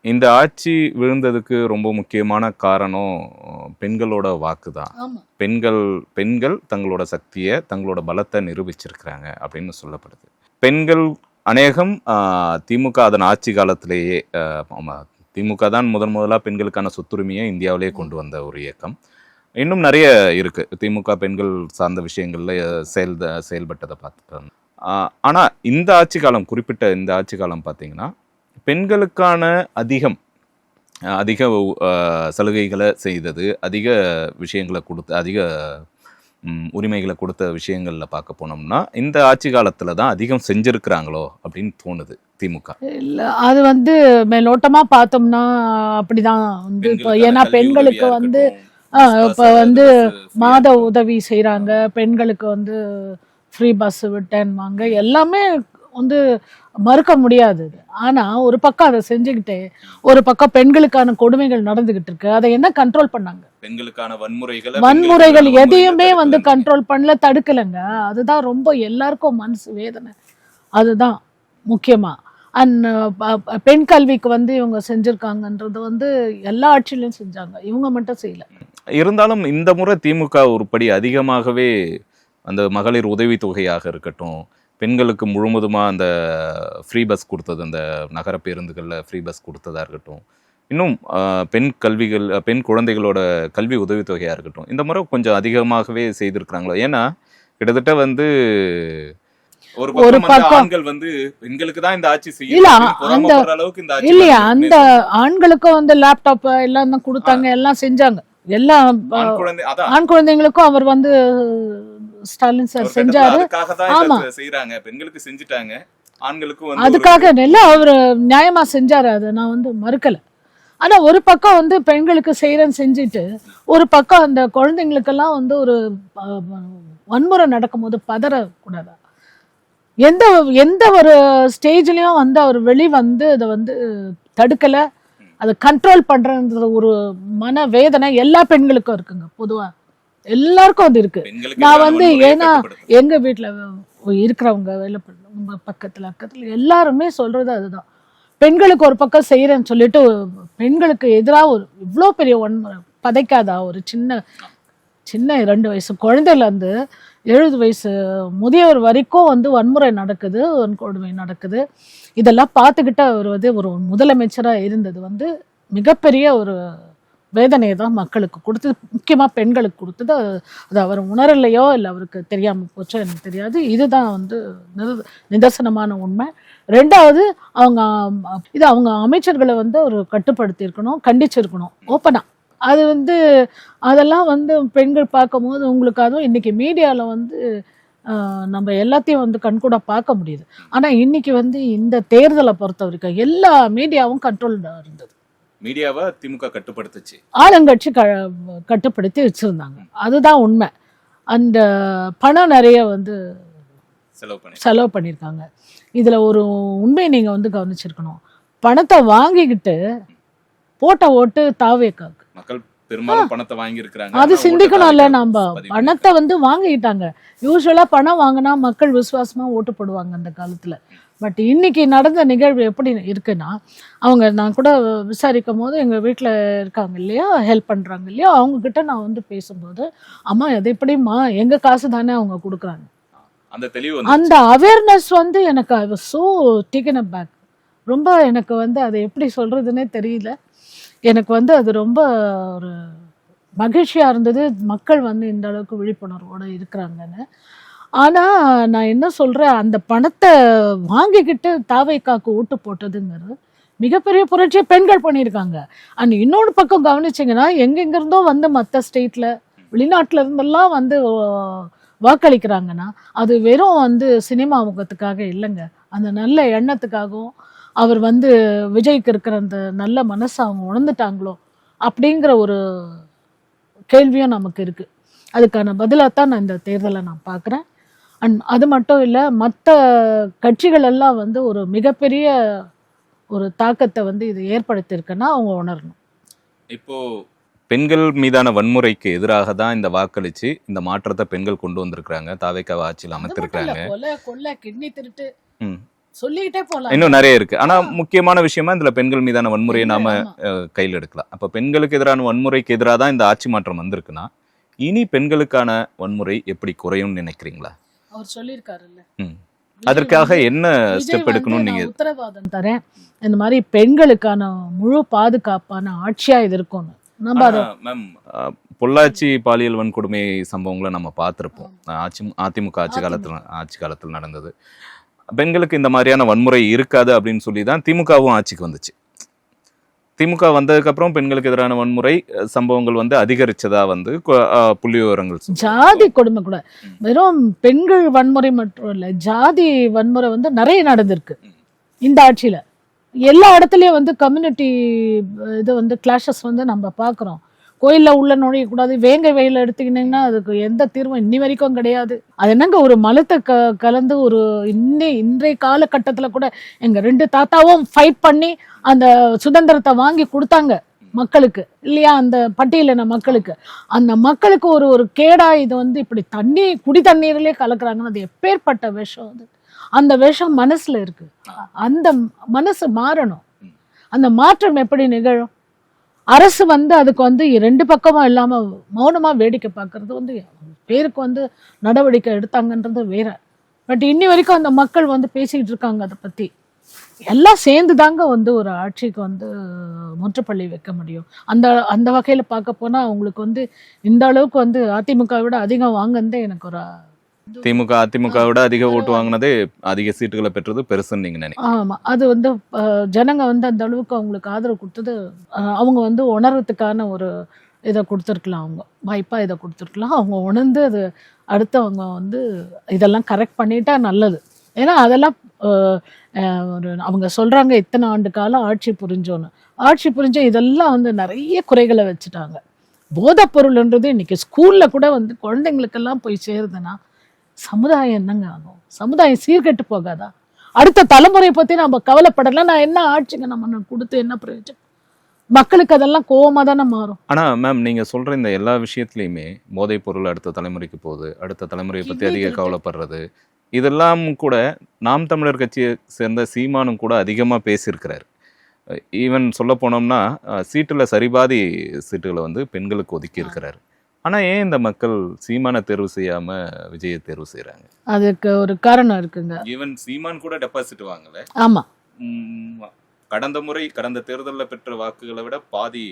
இந்த ஆட்சி விழுந்ததுக்கு ரொம்ப முக்கியமான காரணம் பெண்களோட வாக்கு தான். பெண்கள் தங்களோட சக்தியை தங்களோட பலத்தை நிரூபிச்சிருக்கிறாங்க அப்படின்னு சொல்லப்படுது. பெண்கள் அநேகம் திமுக அதன் ஆட்சி காலத்திலேயே திமுக தான் முதலாக பெண்களுக்கான சொத்துரிமையை இந்தியாவிலேயே கொண்டு வந்த ஒரு இயக்கம். இன்னும் நிறைய இருக்கு திமுக பெண்கள் சார்ந்த விஷயங்கள்ல செயல்பட்டதை பார்த்துட்டோம். ஆனா இந்த ஆட்சி காலம், குறிப்பிட்ட இந்த ஆட்சி காலம் பார்த்தீங்கன்னா பெண்களுக்கான அதிக சலுகைகளை செய்தது, அதிக விஷயங்களை கொடுத்து, அதிக உரிமைகளை கொடுத்த விஷயங்கள்ல பார்க்க போனோம்னா இந்த ஆட்சி காலத்துல தான் அதிகம் செஞ்சிருக்கிறாங்களோ அப்படின்னு தோணுது திமுக. இல்ல அது வந்து மேலோட்டமா பார்த்தோம்னா அப்படிதான் வந்து இப்போ ஏன்னா பெண்களுக்கு வந்து இப்போ வந்து மாத உதவி செய்யறாங்க, பெண்களுக்கு வந்து ஃப்ரீ பஸ் விட்டேன்வாங்க, எல்லாமே வந்து மறுக்க முடியாது. ஆனா ஒரு பக்கம் அதை செஞ்சுக்கிட்டே ஒரு பக்கம் பெண்களுக்கான கொடுமைகள் நடந்துகிட்டு இருக்கு. அதை என்ன கண்ட்ரோல் பண்ணாங்க? பெண்களுக்கான வன்முறைகள் எதையுமே வந்து கண்ட்ரோல் பண்ணல, தடுக்கலைங்க. அதுதான் ரொம்ப எல்லாருக்கும் மனசு வேதனை. அதுதான் முக்கியமா. அண்ட் பெண் கல்விக்கு வந்து இவங்க செஞ்சிருக்காங்கன்றது வந்து எல்லா ஆட்சியிலும் செஞ்சாங்க, இவங்க மட்டும் செய்யல. இருந்தாலும் இந்த முறை திமுக ஒருபடி அதிகமாகவே அந்த மகளிர் உதவித்தொகையாக இருக்கட்டும், பெண்களுக்கு முழுவதுமாக அந்த ஃப்ரீ பஸ் கொடுத்தது, அந்த நகர பேருந்துகளில் ஃப்ரீ பஸ் கொடுத்ததாக இருக்கட்டும், இன்னும் பெண் குழந்தைகளோட கல்வி உதவித்தொகையாக இருக்கட்டும், இந்த முறை கொஞ்சம் அதிகமாகவே செய்திருக்கிறாங்களோ. ஏன்னா கிட்டத்தட்ட வந்து ஒரு பக்கம் ஆண்கள் வந்து பெண்களுக்கு தான் இந்த ஆட்சி செய்யற அளவுக்கு இந்த ஆட்சி இல்லையா, அந்த ஆண்களுக்கும் வந்து லேப்டாப் எல்லாம் தான் கொடுத்தாங்க, எல்லாம் செஞ்சாங்க. எல்லா ஆண் குழந்தைங்களுக்கும் அவர் வந்து ஸ்டாலின் சார் செஞ்சாரு. ஆமா செய்யறாங்க, பெண்களுக்கு செஞ்சுட்டாங்க, ஆண்களுக்கும் அதுக்காக நல்லா அவர் நியாயமா செஞ்சாரு, அதை நான் வந்து மறுக்கல. ஆனா ஒரு பக்கம் வந்து பெண்களுக்கு செய்யறேன்னு செஞ்சுட்டு ஒரு பக்கம் அந்த குழந்தைங்களுக்கெல்லாம் வந்து ஒரு வன்முறை நடக்கும் போது பதறக்கூடாதா? எந்த ஒரு ஸ்டேஜ்லயும் வந்து அவர் வந்து அதை வந்து தடுக்கல, அதை கண்ட்ரோல் பண்றன்ற ஒரு மன வேதனை எல்லா பெண்களுக்கும் இருக்குங்க. பொதுவா எல்லாருக்கும் அது இருக்கு. நான் வந்து ஏன்னா எங்க வீட்டுல இருக்கிறவங்க வேலை உங்க பக்கத்துல எல்லாருமே சொல்றது அதுதான். பெண்களுக்கு ஒரு பக்கம் செய்யறேன்னு சொல்லிட்டு பெண்களுக்கு எதிராக ஒரு இவ்வளோ பெரிய வன்முறை பதைக்காதா? ஒரு சின்ன 2 வயசு குழந்தையில இருந்து 70 வயசு முதியவர் வரைக்கும் வந்து வன்முறை நடக்குது, வன்கொடுமை நடக்குது. இதெல்லாம் பார்த்துக்கிட்டு அவர் வந்து ஒரு முதலமைச்சராக இருந்தது வந்து மிகப்பெரிய ஒரு வேதனையை தான் மக்களுக்கு கொடுத்தது, முக்கியமாக பெண்களுக்கு கொடுத்தது. அது அவர் உணரலையோ இல்லை அவருக்கு தெரியாமல் போச்சோ எனக்கு தெரியாது. இதுதான் வந்து நிதர்சனமான உண்மை. 2வது அவங்க அமைச்சர்களை வந்து ஒரு கட்டுப்படுத்தி இருக்கணும், கண்டிச்சிருக்கணும் ஓப்பனா. அது வந்து அதெல்லாம் வந்து பெண்கள் பார்க்கும்போது உங்களுக்கு அதுவும் இன்னைக்கு மீடியாவில் வந்து நம்ம எல்லாத்தையும் வந்து கண்கூட பார்க்க முடியுது. ஆனால் இன்னைக்கு வந்து இந்த தேர்தலை பொறுத்த வரைக்கும் எல்லா மீடியாவும் கண்ட்ரோல்டாக இருந்தது. மீடியாவை திமுக கட்டுப்படுத்துச்சு, ஆளுங்கட்சி கட்டுப்படுத்தி வச்சுருந்தாங்க. அதுதான் உண்மை. அந்த பணம் நிறைய வந்து செலவு பண்ணியிருக்காங்க. இதில் ஒரு உண்மையை நீங்கள் வந்து கவனிச்சிருக்கணும். பணத்தை வாங்கிக்கிட்டு போட்ட ஓட்டு தாவேக்காக்கு. மக்கள் பெரும்பாலும் பணத்தை வாங்கி இருக்காங்க. அது சிந்திக்கணும்ல. நம்ம பணத்தை வந்து வாங்கிட்டாங்க. யூஸ்வலா பணம் வாங்கினா மக்கள் விசுவாசமா ஓட்டு போடுவாங்க அந்த காலத்துல. பட் இன்னைக்கு நடந்த நிகழ்வு எப்படி இருக்குன்னா, அவங்க நான் கூட விசாரிக்கும் போது எங்க வீட்டில் இருக்காங்க இல்லையா, ஹெல்ப் பண்றாங்க இல்லையா, அவங்க கிட்ட நான் வந்து பேசும்போது, அம்மா எது எப்படிம்மா எங்க காசு தானே அவங்க கொடுக்குறாங்க, அந்த அவேர்னஸ் வந்து எனக்கு I was so taken up back. ரொம்ப எனக்கு வந்து அதை எப்படி சொல்றதுன்னே தெரியல. எனக்கு வந்து அது ரொம்ப ஒரு மகிழ்ச்சியாக இருந்தது, மக்கள் வந்து இந்த அளவுக்கு விழிப்புணர்வோடு இருக்கிறாங்கன்னு. ஆனால் நான் என்ன சொல்கிறேன், அந்த பணத்தை வாங்கிக்கிட்டு தாவைக்காக்கு ஓட்டு போட்டதுங்கிறது மிகப்பெரிய புரட்சியை பெண்கள் பண்ணியிருக்காங்க. அண்ட் இன்னொன்று பக்கம் கவனிச்சிங்கன்னா, எங்கெங்கிருந்தோ வந்து மற்ற ஸ்டேட்டில் வெளிநாட்டில் இருந்தெல்லாம் வந்து வாக்களிக்கிறாங்கன்னா, அது வெறும் வந்து சினிமா முகத்துக்காக இல்லைங்க, அந்த நல்ல எண்ணத்துக்காகவும் அவர் வந்து விஜய்க்கு இருக்கிற அந்த நல்ல மனசை அவங்க உணர்ந்துட்டாங்களோ அப்படிங்கிற ஒரு கேள்வியும் நமக்கு இருக்கு. அதுக்கான பதிலாக தான் நான் இந்த தேர்தலை நான் பார்க்குறேன். அண்ட் அது மட்டும் இல்லை, மற்ற கட்சிகள் எல்லாம் வந்து ஒரு மிகப்பெரிய ஒரு தாக்கத்தை வந்து இது ஏற்படுத்தியிருக்குன்னா அவங்க உணரணும். இப்போ பெண்கள் மீதான வன்முறைக்கு எதிராக தான் இந்த வாக்களிச்சு இந்த மாற்றத்தை பெண்கள் கொண்டு வந்திருக்கிறாங்க, தாவேக்காவை ஆட்சியில் அமைத்திருக்காங்க. கொலை கிட்னி திருட்டு சொல்லிக்கிட்டே போகலாம், இன்னும் நிறைய இருக்கு. ஆனா முக்கியமான விஷயமா இதுல பெண்கள் மீதான வன்முறையை நாம கையில் எடுக்கலாம். அப்ப பெண்களுக்கு எதிரான வன்முறைக்கு எதிராக தான் இந்த ஆட்சி மாற்றம் வந்திருக்குன்னா, இனி பெண்களுக்கான வன்முறை எப்படி குறையும்னு நினைக்கிறீங்களா? அவர் சொல்லியிருக்காருல்ல, அதற்காக என்ன ஸ்டெப் எடுக்கணும் நீங்க? உத்தரவாதம் தரேன், இந்த மாதிரி பெண்களுக்கான முழு பாதுகாப்பான ஆட்சியா இது இருக்கும்னு. மேம், பொள்ளாச்சி பாலியல் வன்கொடுமை சம்பவங்களை நம்ம பார்த்திருப்போம். அதிமுக ஆட்சி காலத்தில் நடந்தது. பெண்களுக்கு இந்த மாதிரியான வன்முறை இருக்காது அப்படின்னு சொல்லி தான் திமுகவும் ஆட்சிக்கு வந்துச்சு. திமுக வந்ததுக்கு அப்புறம் பெண்களுக்கு எதிரான வன்முறை சம்பவங்கள் வந்து அதிகரிச்சதா வந்து புள்ளி விவரங்கள். ஜாதி கொடுமை கூட, வெறும் பெண்கள் வன்முறை மட்டும் இல்லை, ஜாதி வன்முறை வந்து நிறைய நடந்திருக்கு இந்த ஆட்சியில. எல்லா இடத்துலயும் வந்து கம்யூனிட்டி இது வந்து கிளாஷஸ் வந்து நம்ம பார்க்குறோம். கோயிலில் உள்ள நுழையக்கூடாது, வேங்க வெயில எடுத்துக்கிட்டிங்கன்னா அதுக்கு எந்த தீர்வும் இன்னி வரைக்கும் கிடையாது. அது என்னங்க, ஒரு மலத்தை கலந்து ஒரு இன்றைய காலகட்டத்தில் கூட எங்கள் 2 தாத்தாவும் ஃபைட் பண்ணி அந்த சுதந்திரத்தை வாங்கி கொடுத்தாங்க மக்களுக்கு இல்லையா, அந்த பட்டியலின மக்களுக்கு. அந்த மக்களுக்கு ஒரு கேடா இது வந்து இப்படி குடி தண்ணீரிலே கலக்குறாங்கன்னு, அது எப்பேற்பட்ட விஷம் அது. அந்த விஷம் மனசுல இருக்கு. அந்த மனசு மாறணும். அந்த மாற்றம் எப்படி நிகழும்? அரசு வந்து அதுக்கு வந்து 2 பக்கமும் இல்லாம மௌனமா வேடிக்கை பார்க்கறது வந்து பேருக்கு வந்து நடவடிக்கை எடுத்தாங்கன்றது வேற. பட் இன்னி வரைக்கும் அந்த மக்கள் வந்து பேசிக்கிட்டு இருக்காங்க அதை பத்தி. எல்லாம் சேர்ந்து தாங்க வந்து ஒரு ஆட்சிக்கு வந்து முற்றுப்புள்ளி வைக்க முடியும். அந்த வகையில பார்க்க போனா அவங்களுக்கு வந்து இந்த அளவுக்கு வந்து அதிமுக விட அதிகம் வாங்கினதே எனக்கு ஒரு அதிமுக விட அதிக ஓட்டு வாங்கினதே, அதிக சீட்டுகளை பெற்றது பெருசுன்னு நீங்க நினைக்கிறீங்க? ஆமா, அது வந்து ஜனங்க வந்து அந்த அளவுக்கு அவங்களுக்கு ஆதரவு கொடுத்தது அவங்க வந்து உணர்றதுக்கான ஒரு இதை கொடுத்துருக்கலாம், அவங்க வாய்ப்பா இதை கொடுத்துருக்கலாம். அவங்க உணர்ந்து அது அடுத்து அவங்க வந்து இதெல்லாம் கரெக்ட் பண்ணிட்டா நல்லது. ஏன்னா அதெல்லாம் ஒரு அவங்க சொல்றாங்க இத்தனை ஆண்டு காலம் ஆட்சி புரிஞ்ச இதெல்லாம் வந்து நிறைய குறைகளை வச்சுட்டாங்க. போதைப் பொருள்ன்றது இன்னைக்கு ஸ்கூல்ல கூட வந்து குழந்தைங்களுக்கெல்லாம் போய் சேருதுன்னா சமுதாயம் என்னங்க ஆகும்? சமுதாயம் சீர்கெட்டு போகாதா? அடுத்த தலைமுறை பத்தி நம்ம கவலைப்படலாம். நான் என்ன ஆட்சிங்க நம்ம கொடுத்து என்ன பிரயோஜனம்? மக்களுக்கு அதெல்லாம் கோவமா தானே மாறும். ஆனா மேம், நீங்க சொல்ற இந்த எல்லா விஷயத்துலயுமே போதைப் பொருள் அடுத்த தலைமுறைக்கு போகுது, அடுத்த தலைமுறையை பத்தி அதிக கவலைப்படுறது, இதெல்லாம் கூட நாம் தமிழர் கட்சியை சேர்ந்த சீமானும் கூட அதிகமா பேசியிருக்கிறார். ஈவன் சொல்ல போனோம்னா சீட்டுல சரிபாதி சீட்டுகளை வந்து பெண்களுக்கு ஒதுக்கி இருக்கிறாரு. ஆனா ஏன் இந்த மக்கள் சீமானை தேர்வு செய்யாம விஜயை தேர்வு செய்யறாங்க? அதுக்கு ஒரு காரணம் இருக்குங்க. ஈவன் சீமான் கூட டெபாசிட் வாங்கல. ஆமா, கடந்த தேர்தலில் பெற்ற வாக்குகளை விட பாதி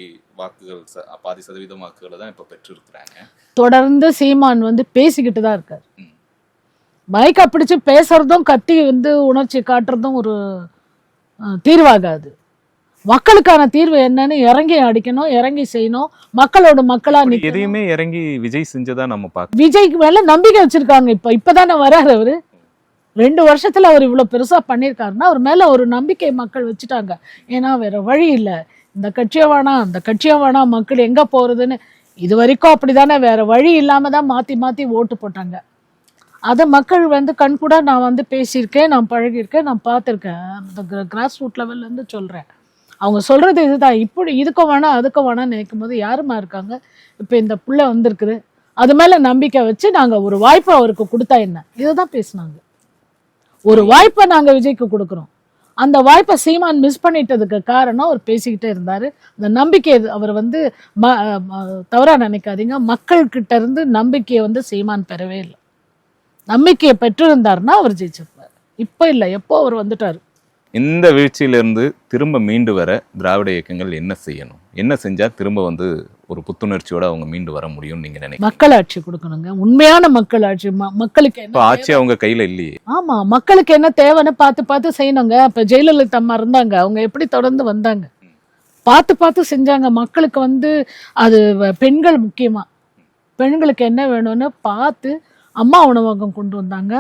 சதவீதம் வாக்குகளை தான் இப்ப பெற்று இருக்கிறாங்க. தொடர்ந்து சீமான் வந்து பேசிக்கிட்டு தான் இருக்காரு. மைக்கை பிடிச்சு பேசுறதும் கத்தி வந்து உணர்ச்சி காட்டுறதும் ஒரு தீர்வாகாது. மக்களுக்கான தீர்வு என்னன்னு இறங்கி அடிக்கணும், இறங்கி செய்யணும், மக்களோட மக்களா நிக்கணும். எதையுமே இறங்கி விஜய் செஞ்சதா நம்ம பார்க்க விஜய்க்கு மேல நம்பிக்கை வச்சிருக்காங்க. இப்பதானே வராரு அவரு. 2 வருஷத்துல அவர் இவ்வளவு பெருசா பண்ணிருக்காருன்னா அவர் மேல ஒரு நம்பிக்கை மக்கள் வச்சுட்டாங்க. ஏன்னா வேற வழி இல்ல, இந்த கட்சியை வேணாம் அந்த கட்சியை வேணாம், மக்கள் எங்க போறதுன்னு இது வரைக்கும் அப்படிதானே, வேற வழி இல்லாம தான் மாத்தி மாத்தி ஓட்டு போட்டாங்க. அதை மக்கள் வந்து கண்கூட நான் வந்து பேசியிருக்கேன், நான் பழகியிருக்கேன், நான் பார்த்துருக்கேன். அந்த கிராஸ் ரூட் லெவல்ல இருந்து சொல்றேன். அவங்க சொல்றது இதுதான். இப்படி இதுக்கும் வேணாம் அதுக்கும் வேணாம்னு நினைக்கும் போது யாருமா இருக்காங்க? இப்ப இந்த புள்ள வந்திருக்குது, அது மேல நம்பிக்கை வச்சு நாங்க ஒரு வாய்ப்பை அவருக்கு கொடுத்தா என்ன, இதுதான் பேசினாங்க. ஒரு வாய்ப்பை நாங்க விஜய்க்கு கொடுக்குறோம். அந்த வாய்ப்பை சீமான் மிஸ் பண்ணிட்டதுக்கு காரணம் அவர் பேசிக்கிட்டே இருந்தாரு. அந்த நம்பிக்கை அவர் வந்து தவறா நினைக்காதீங்க, மக்கள் கிட்ட இருந்து நம்பிக்கையை வந்து சீமான் பெறவே இல்லை. நம்பிக்கையை பெற்றிருந்தாருன்னா அவர் ஜெயிச்சிருப்பார். இப்ப இல்ல, எப்போ அவர் வந்துட்டாரு. இந்த வீழ்ச்சியிலிருந்து திரும்ப மீண்டு வர திராவிட இயக்கங்கள் என்ன செய்யணும்? என்ன செஞ்சா திரும்ப வந்து ஒரு புத்துணர்ச்சியோட அவங்க மீண்டு வர முடியும்னு நீங்க நினைக்கிறீங்க? மக்களாட்சி கொடுக்கணுங்க, உண்மையான மக்களாட்சி. மக்களுக்கு என்ன ஆட்சி அவங்க கையில இல்லையே. ஆமா, மக்களுக்கு என்ன தேவைன்னு பார்த்து பார்த்து செய்யணுங்க. இப்ப ஜெயலலிதா அம்மா இருந்தாங்க, அவங்க எப்படி தொடர்ந்து வந்தாங்க, பார்த்து பார்த்து செஞ்சாங்க. மக்களுக்கு வந்து அது பெண்கள் முக்கியமா, பெண்களுக்கு என்ன வேணும்னு பார்த்து அம்மா உணவகம் கொண்டு வந்தாங்க.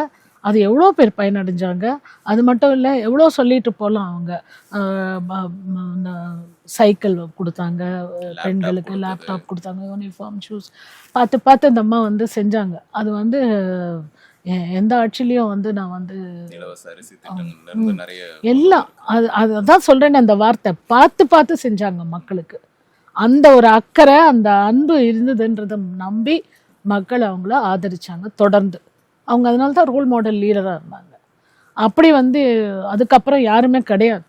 அது எவ்வளோ பேர் பயனடைஞ்சாங்க. அது மட்டும் இல்லை, எவ்வளோ சொல்லிட்டு போகலாம். அவங்க சைக்கிள் கொடுத்தாங்க பெண்களுக்கு, லேப்டாப் கொடுத்தாங்க, யூனிஃபார்ம், ஷூஸ் பார்த்து பார்த்து அந்த அம்மா வந்து செஞ்சாங்க. அது வந்து எந்த ஆட்சிலையும் வந்து நான் வந்து எல்லாம் அதான் சொல்றேன்னு, அந்த வார்த்தை பார்த்து பார்த்து செஞ்சாங்க மக்களுக்கு. அந்த ஒரு அக்கறை, அந்த அன்பு இருந்ததுன்றதை நம்பி மக்கள் அவங்கள ஆதரிச்சாங்க தொடர்ந்து. அவங்க அதனால தான் ரோல் மாடல் லீடராக இருந்தாங்க. அப்படி வந்து அதுக்கப்புறம் யாருமே கிடையாது.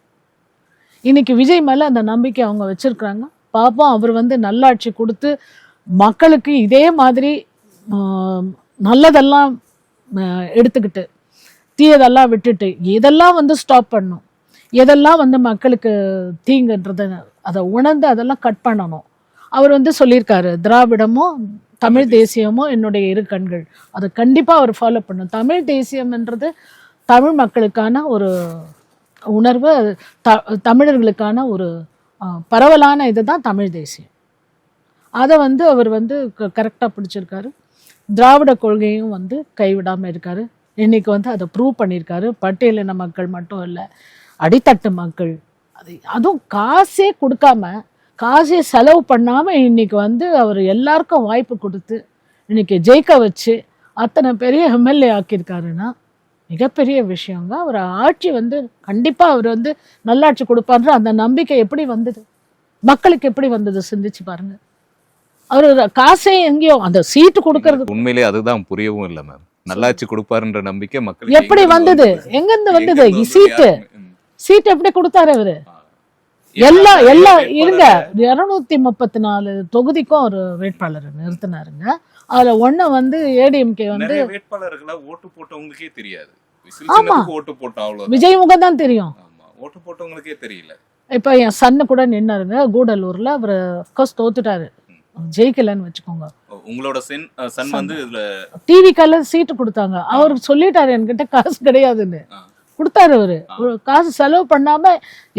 இன்னைக்கு விஜய் மேலே அந்த நம்பிக்கை அவங்க வச்சிருக்கிறாங்க. பாப்போம், அவர் வந்து நல்லாட்சி கொடுத்து மக்களுக்கு இதே மாதிரி நல்லதெல்லாம் எடுத்துக்கிட்டு தீயதெல்லாம் விட்டுட்டு இதெல்லாம் வந்து ஸ்டாப் பண்ணணும், எதெல்லாம் வந்து மக்களுக்கு தீங்குன்றத அதை உணர்ந்து அதெல்லாம் கட் பண்ணணும். அவர் வந்து சொல்லியிருக்காரு, திராவிடமும் தமிழ் தேசியமும் என்னுடைய இரு கண்கள். அதை கண்டிப்பா அவர் ஃபாலோ பண்ணும். தமிழ் தேசியம்ன்றது தமிழ் மக்களுக்கான ஒரு உணர்வு, தமிழர்களுக்கான ஒரு பரவலான இதுதான் தமிழ் தேசியம். அதை வந்து அவர் வந்து கரெக்டாக பிடிச்சிருக்காரு. திராவிட கொள்கையும் வந்து கைவிடாமல் இருக்காரு. இன்னைக்கு வந்து அதை ப்ரூவ் பண்ணியிருக்காரு. பட்டியலின மக்கள் மட்டும் இல்லை, அடித்தட்டு மக்கள், அதுவும் காசே கொடுக்காம, காசே செலவு பண்ணாம இன்னைக்கு வந்து அவர் எல்லாருக்கும் வாய்ப்பு கொடுத்து இன்னைக்கு ஜெயிக்க வச்சு அத்தனை பெரிய எம்எல்ஏ ஆக்கியிருக்காருன்னா மிகப்பெரிய விஷயங்க. அவர் ஆட்சி வந்து கண்டிப்பா அவர் வந்து நல்லாட்சி கொடுப்பாரு. அந்த நம்பிக்கை எப்படி வந்தது, மக்களுக்கு எப்படி வந்தது சிந்திச்சு பாருங்க. அவர் காசே எங்கேயோ அந்த சீட்டு கொடுக்கறது உண்மையிலே அதுதான் புரியவும் இல்லை மேம். நல்லாட்சி கொடுப்பாருன்ற நம்பிக்கை மக்கள் எப்படி வந்தது, எங்க இருந்து வந்தது? சீட்டு எப்படி கொடுத்தாரு அவரு? எல்லா இருங்க, 234 தொகுதிக்கும் ஒரு வேட்பாளர் நிறுத்தினாருங்க. அதுல ஒண்ணு வந்து ஏடிஎம்கே வந்து வேட்பாளர்களை ஓட்டு போட்டவங்களுக்கே தெரியாது. ஆமா, ஓட்டு போட்ட விஜய் முகம் தான் தெரியும், ஓட்டு போட்டவங்களுக்கே தெரியல. இப்ப என் சன்னு கூட நின்னாருங்க கூடலூர்ல. அவர் அப்கோர்ஸ் தோத்துட்டாரு, ஜெயிக்கலன்னு வச்சுக்கோங்க. உங்களோட சன் வந்து டிவி கால சீட்டு கொடுத்தாங்க. அவர் சொல்லிட்டாரு என்கிட்ட காசு கிடையாதுன்னு. கொடுத்தாரு அவரு. காசு செலவு பண்ணாம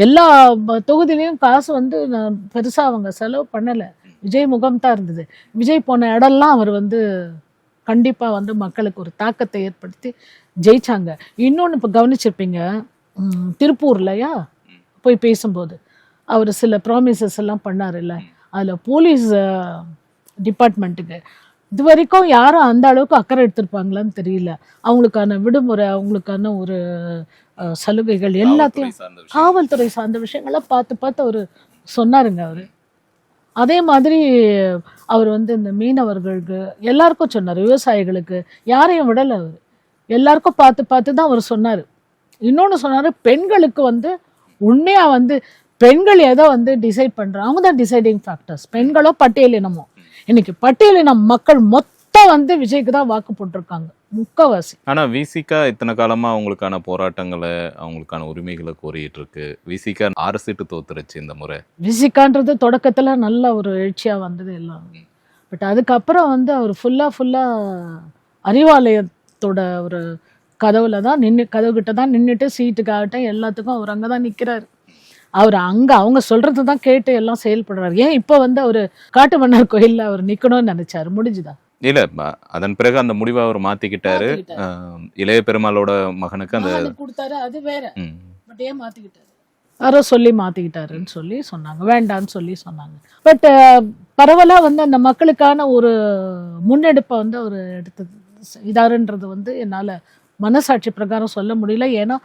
எல்லா தொகுதியிலையும் காசு வந்து பெருசா அவங்க செலவு பண்ணல. விஜய் முகம் தான் இருந்தது. விஜய் போன இடம்லாம் அவர் வந்து கண்டிப்பா வந்து மக்களுக்கு ஒரு தாக்கத்தை ஏற்படுத்தி ஜெயிச்சாங்க. இன்னொன்னு இப்ப கவனிச்சிருப்பீங்க, திருப்பூர்லயா போய் பேசும்போது அவர் சில ப்ராமிசஸ் எல்லாம் பண்ணாரு இல்ல, அதுல போலீஸ் டிபார்ட்மெண்ட்டுக்கு இது வரைக்கும் யாரும் அந்த அளவுக்கு அக்கறை எடுத்திருப்பாங்களான்னு தெரியல. அவங்களுக்கான விடுமுறை, அவங்களுக்கான ஒரு சலுகைகள் எல்லாத்தையும் காவல்துறை சார்ந்த விஷயங்கள்லாம் பார்த்து பார்த்து அவர் சொன்னாருங்க அவரு. அதே மாதிரி அவர் வந்து இந்த மீனவர்களுக்கு எல்லாருக்கும் சொன்னார், விவசாயிகளுக்கு யாரையும் விடலை அவர். எல்லாருக்கும் பார்த்து பார்த்து தான் அவர் சொன்னார். இன்னொன்று சொன்னார், பெண்களுக்கு வந்து உண்மையா வந்து பெண்கள் எதை வந்து டிசைட் பண்றாங்க, அவங்க தான் டிசைடிங் ஃபேக்டர்ஸ். பெண்களோ பட்டியலினமோ, இன்னைக்கு பட்டியலினம் மக்கள் மொத்தம் வந்து விஜய்க்கு தான் வாக்கு போட்டிருக்காங்க, முக்கவாசி. ஆனா விசிகா இத்தனை காலமா அவங்களுக்கான போராட்டங்களை, அவங்களுக்கான உரிமைகளை கோரிட்டு இருக்கு. விசிகா 6 சீட்டு தோத்துருச்சு இந்த முறை. விசிகான்றது தொடக்கத்துல நல்ல ஒரு எழுச்சியா வந்தது எல்லாம். பட் அதுக்கப்புறம் வந்து அவர் ஃபுல்லா அறிவாலயத்தோட ஒரு கதவுல தான் கதவு கிட்ட தான் நின்றுட்டு சீட்டுக்காகட்டும் எல்லாத்துக்கும் அவர் அங்கதான் நிக்கிறாரு. அவர் அவங்க சொல்றது தான் கேட்டு எல்லாம் செயல்படுறாரு. ஏன் இப்போ வந்து அவர் காட்டு மன்னார் கோயில்ல அவர் நிக்கணும்னு நினைச்சாரு, முடிஞ்சுதா? இல்ல அதன் பிறகு அந்த முடிவை அவர் மாத்திக்கிட்டாரு. இளைய பெருமாளோட மகனுக்கு அந்த கொடுத்தாரு, அது வேற. பட் ஏன் மாத்திக்கிட்டாரு? யாரோ சொல்லி மாத்திக்கிட்டாருன்னு சொல்லி சொன்னாங்க, வேண்டான்னு சொல்லி சொன்னாங்க. பட் பரவலா வந்து அந்த மக்களுக்கான ஒரு முன்னெடுப்பை வந்து அவர் எடுத்தது இதாருன்றது வந்து என்னால மனசாட்சி பிரகாரம் சொல்ல முடியல. ஏன்னா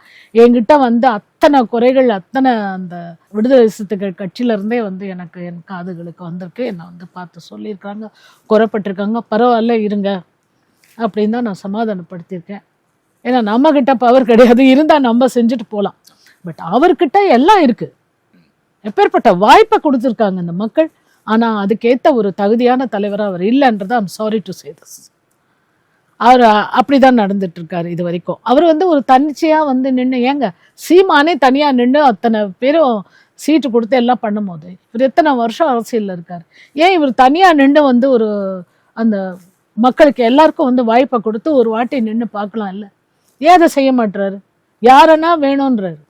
என்கிட்ட வந்து அத்தனை குறைகள், அத்தனை அந்த விடுதலை சிறுத்தைகள் கட்சியில இருந்தே வந்து எனக்கு என் காதுகளுக்கு வந்திருக்கு. என்னை வந்து பார்த்து சொல்லியிருக்காங்க, குறைப்பட்டிருக்காங்க. பரவாயில்ல இருங்க அப்படின்னு தான் நான் சமாதானப்படுத்தியிருக்கேன். ஏன்னா நம்ம கிட்ட பவர் கிடையாது, இருந்தா நம்ம செஞ்சுட்டு போகலாம். பட் அவர்கிட்ட எல்லாம் இருக்கு, எப்பேற்பட்ட வாய்ப்பை கொடுத்துருக்காங்க இந்த மக்கள். ஆனா அதுக்கேற்ற ஒரு தகுதியான தலைவராக அவர் இல்லைன்றதை I'm sorry to say this. அவர் அப்படிதான் நடந்துட்டு இருக்காரு இது வரைக்கும். அவர் வந்து ஒரு தன்னிச்சையா வந்து நின்று, ஏங்க சீமானே தனியா நின்று அத்தனை பேரும் சீட்டு கொடுத்து எல்லாம் பண்ணும் போது இவர் எத்தனை வருஷம் அரசியல்ல இருக்காரு. ஏன் இவர் தனியா நின்று வந்து ஒரு அந்த மக்களுக்கு எல்லாருக்கும் வந்து வாய்ப்பை கொடுத்து ஒரு வாட்டி நின்று பார்க்கலாம் இல்லை? ஏன் அதை செய்ய மாட்டுறாரு? யாரன்னா வேணும்ன்றாரு.